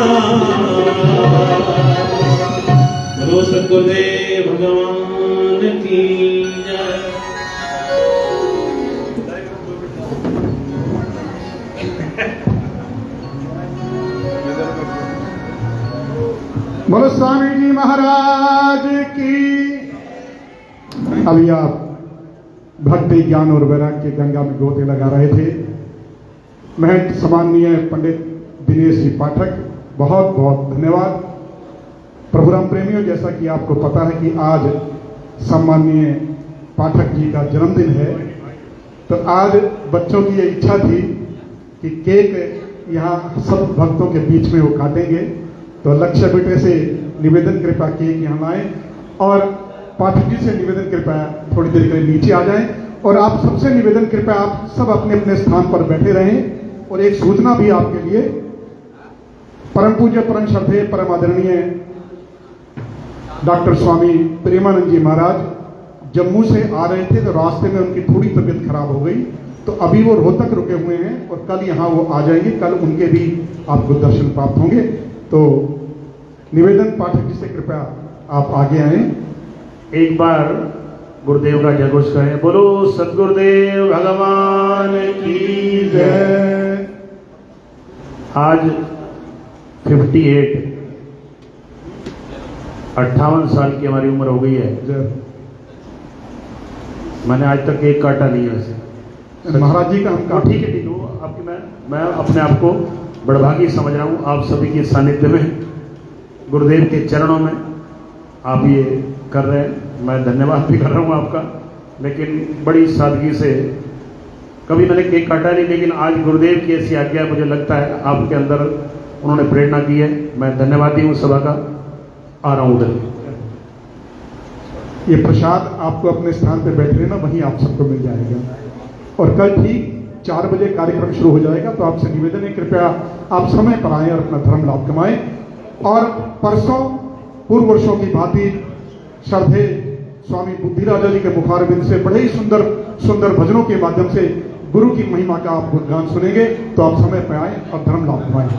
बोलो सतगुरुदेव भगवान की जय बोलो स्वामी जी महाराज की। अभी आप भक्ति ज्ञान और वैराग्य गंगा में गोते लगा रहे थे। महंत सम्माननीय पंडित दिनेश जी पाठक, बहुत बहुत धन्यवाद। प्रभुराम प्रेमियों, जैसा कि आपको पता है कि आज सम्माननीय पाठक जी का जन्मदिन है, तो आज बच्चों की ये इच्छा थी कि केक यहाँ सब भक्तों के बीच में वो काटेंगे, तो लक्ष्य बेटे से निवेदन कृपा केक यहाँ लाएं और पाठक जी से निवेदन कृपा थोड़ी देर के लिए नीचे आ जाएं और आप सबसे निवेदन कृपा आप सब अपने अपने स्थान पर बैठे रहें। और एक सूचना भी आपके लिए, परम पूज्य परम श्रद्धेय परम आदरणीय डॉक्टर स्वामी प्रेमानंद जी महाराज जम्मू से आ रहे थे, तो रास्ते में उनकी थोड़ी तबीयत खराब हो गई, तो अभी वो रोहतक रुके हुए हैं और कल यहाँ वो आ जाएंगे। कल उनके भी आपको दर्शन प्राप्त होंगे। तो निवेदन पाठक जी से कृपया आप आगे आए। एक बार गुरुदेव का जय घोष करें। बोलो सतगुरुदेव भगवान की जय। आज 58 58 साल की हमारी उम्र हो गई है। जय मैंने आज तक केक काटा नहीं है वैसे। महाराज जी का हम हाँ, ठीक है, ठीक है। वो आपकी मैं अपने आप को बड़भागी समझ रहा हूँ आप सभी के सानिध्य में, गुरुदेव के चरणों में आप ये कर रहे हैं। मैं धन्यवाद भी कर रहा हूँ आपका, लेकिन बड़ी सादगी से। कभी मैंने केक काटा नहीं, लेकिन आज गुरुदेव की ऐसी आज्ञा मुझे लगता है आपके अंदर उन्होंने प्रेरणा की है। मैं धन्यवादी हूँ सभा का। आ रहा हूँ उधर। ये प्रसाद आपको अपने स्थान पे बैठ लेना, वहीं आप सबको मिल जाएगा। और कल ठीक 4 बजे कार्यक्रम शुरू हो जाएगा, तो आपसे निवेदन है कृपया आप समय पर आएं और अपना धर्म लाभ कमाएं। और परसों पूर्व वर्षों की भांति श्रद्धे स्वामी बुद्धिराजा जी के मुखारबिंद से बड़े ही सुंदर सुंदर भजनों के माध्यम से गुरु की महिमा का आप गुणगान सुनेंगे, तो आप समय पर आएं और धर्म लाभ कमाएं।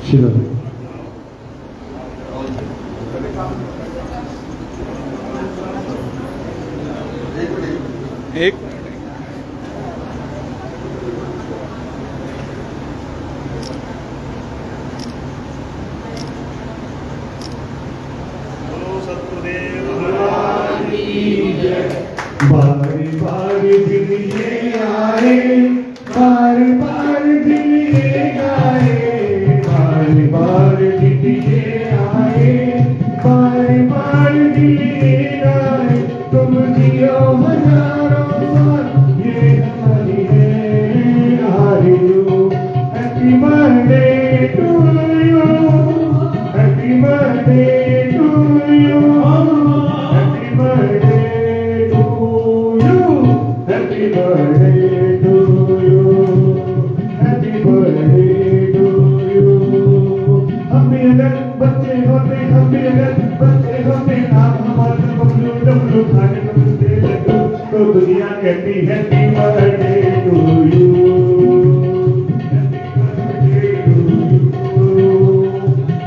श्रीधर एक बोलो सतगुरुदेव बार बार दिन ये आए, बार बार दिन ये गाए, बार बार दिन ये आए, बार बार दिन ये गाए। तुम जियो हजारों साल, ये हमारी है आरज़ू। Happy birthday to you, happy birthday to you, happy birthday Happy birthday to you, happy birthday to you। हम भी अगर बच्चे होते, हम भी अगर बच्चे होते, आप हमारे बबलू डबलू खाने को मिलते लड्डू, तो दुनिया कहती happy birthday to you,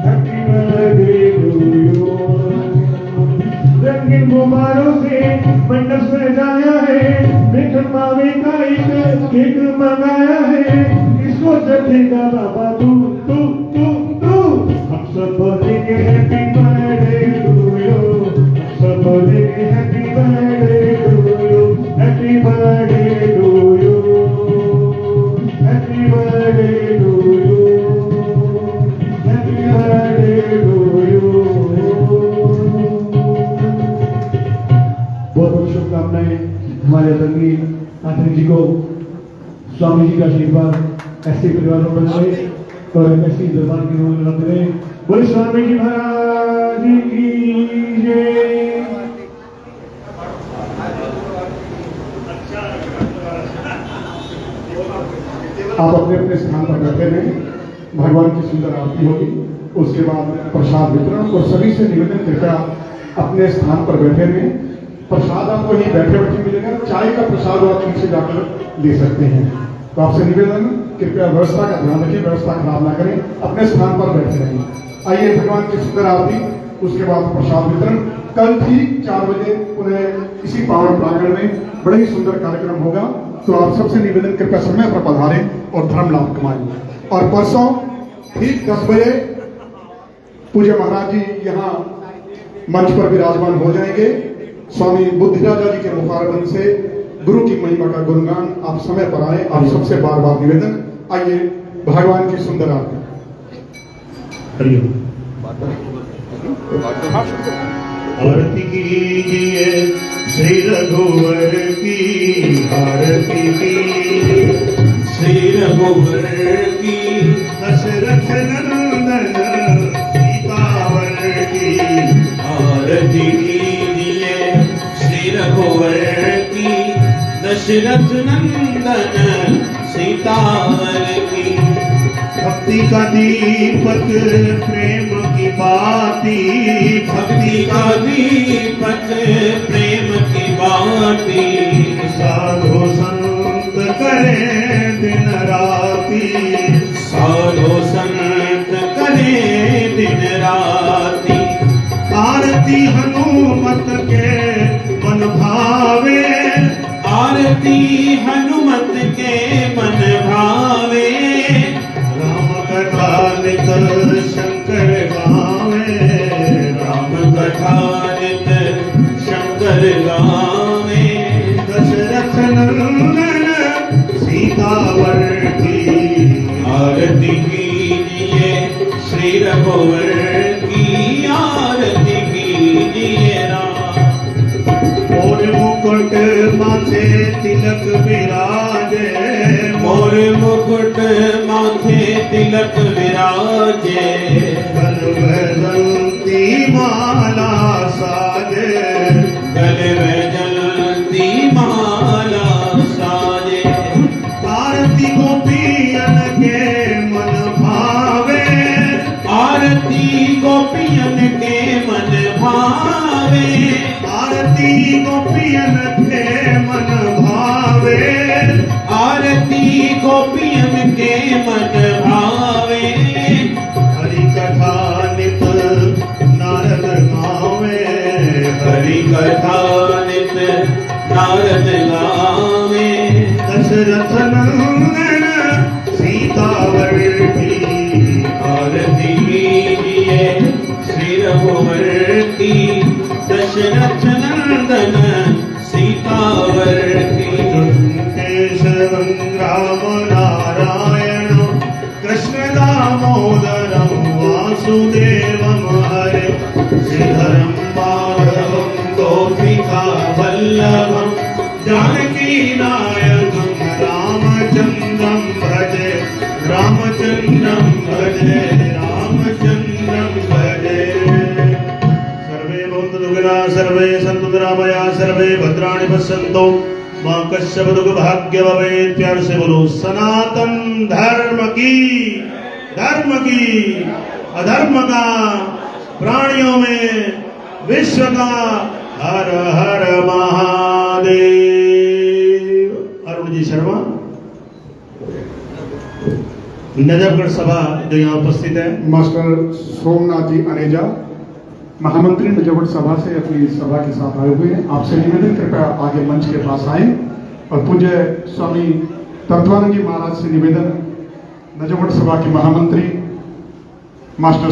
happy birthday to you. रंगीन गुब्बारों से मंडप सजाया है, मिठन मावे का एक केक मंगाया है, इसको चखेगा बाबा तू तू तू तू। हम सब बोलेंगे हैप्पी बर्थडे टू यू, हम सब बोलेंगे happy birthday to you, happy birthday to you, happy birthday to you, happy birthday to you. बहुत बहुत शुभकामनाएं हमारे आदरणीय आचार्य जी को, स्वामी जी का आशीर्वाद ऐसे परिवारों पर रहे और ऐसी दरबार की रोल रखते रहे। बोले स्वामी जी महाराज की जय। आप अपने अपने स्थान पर बैठे रहें, भगवान की सुंदर आरती होगी, उसके बाद प्रसाद वितरण। और सभी से निवेदन कृपया अपने स्थान पर बैठे रहें। प्रसाद आपको यहीं बैठे बैठे मिलेगा, चाय का प्रसाद आप पीछे जाकर ले सकते हैं। तो आपसे निवेदन कृपया व्यवस्था का ध्यान रखें, व्यवस्था खराब ना करें, अपने स्थान पर बैठे रहें। आइए भगवान की सुंदर आरती, उसके बाद प्रसाद वितरण। कल ठीक 4 बजे पुनः इसी पावन प्रांगण में बड़ा ही सुंदर कार्यक्रम होगा, तो आप सबसे निवेदन कृपया समय पर पधारें और धर्म लाभ कमाएं। और परसों ठीक 10 बजे पूज्य महाराज जी यहाँ मंच पर विराजमान हो जाएंगे। स्वामी बुद्धिराजा जी के मुखारबंद से गुरु की महिमा का गुणगान आप समय पर आए, आप सबसे बार बार निवेदन। आइए भगवान की सुंदर आरती। आरती कीजिए श्री रघुवर की, आरती कीजिए श्री रघुवर की, दशरथ नंदन सीतावर की, आरती कीजिए श्री रघुवर की, दशरथ नंदन सीतावर की। भक्ति का दीपक प्रेम की बाती, भक्ति का दीपक प्रेम की बाती, साधु संत करे दिन राती, साधु संत करे दिन राती। आरती हनुमत के मन भाती, आरती हनुमत के मन भावे, राम कथा नित शंकर गावे, राम कथा नित शंकर गावे। दशरथ नंदन सीतावर की आरती कीजिए श्री रघुवर की, आरती कीजिए राम। और मुकुट माथे तिलक विराजे, मोर मुकुट माथे तिलक विराजे, बलवंती माला साजे, गले में जलती माला साजे। आरती गोपियन के मन भावे, आरती गोपियन के मन भावे, आरती गोपियन के मन भावे, आरती गोपियन के मन भावे। हरि कथा नित नारद गावे, हरि कथा नित नारद गावे। दशरथ नंदन सीतावर की आरती कीजिए श्री रघुवर की, दशरथ नंदन सीतावर की। केशवं राम नारायण कृष्ण दामोदरं वासुदेवं हरे, श्रीधरं माधवं गोपिका वल्लभं जानकी नायकं रामचन्द्रं भजे, रामचन्द्रं भजे, रामचन्द्रं भजे। सर्वे भवन्तु सुखिनः, सर्वे सन्तु निरामया, सर्वे भद्राणि पश्यन्तु मां कश्चित् दुःखभाग्य भवेत्। प्यार से बोलो सनातन धर्म की अधर्म का, प्राणियों में विश्व का। हर हर महादेव। अरुण जी शर्मा, नजफगढ़ सभा जो यहाँ उपस्थित है। मास्टर सोमनाथ जी अनेजा, महामंत्री नजफगढ़ सभा से अपनी सभा के साथ आए हुए हैं। आपसे निवेदन कृपया आगे मंच के पास आए और पूज्य स्वामी तत्वानंद जी महाराज से निवेदन, नजफगढ़ सभा के महामंत्री मास्टर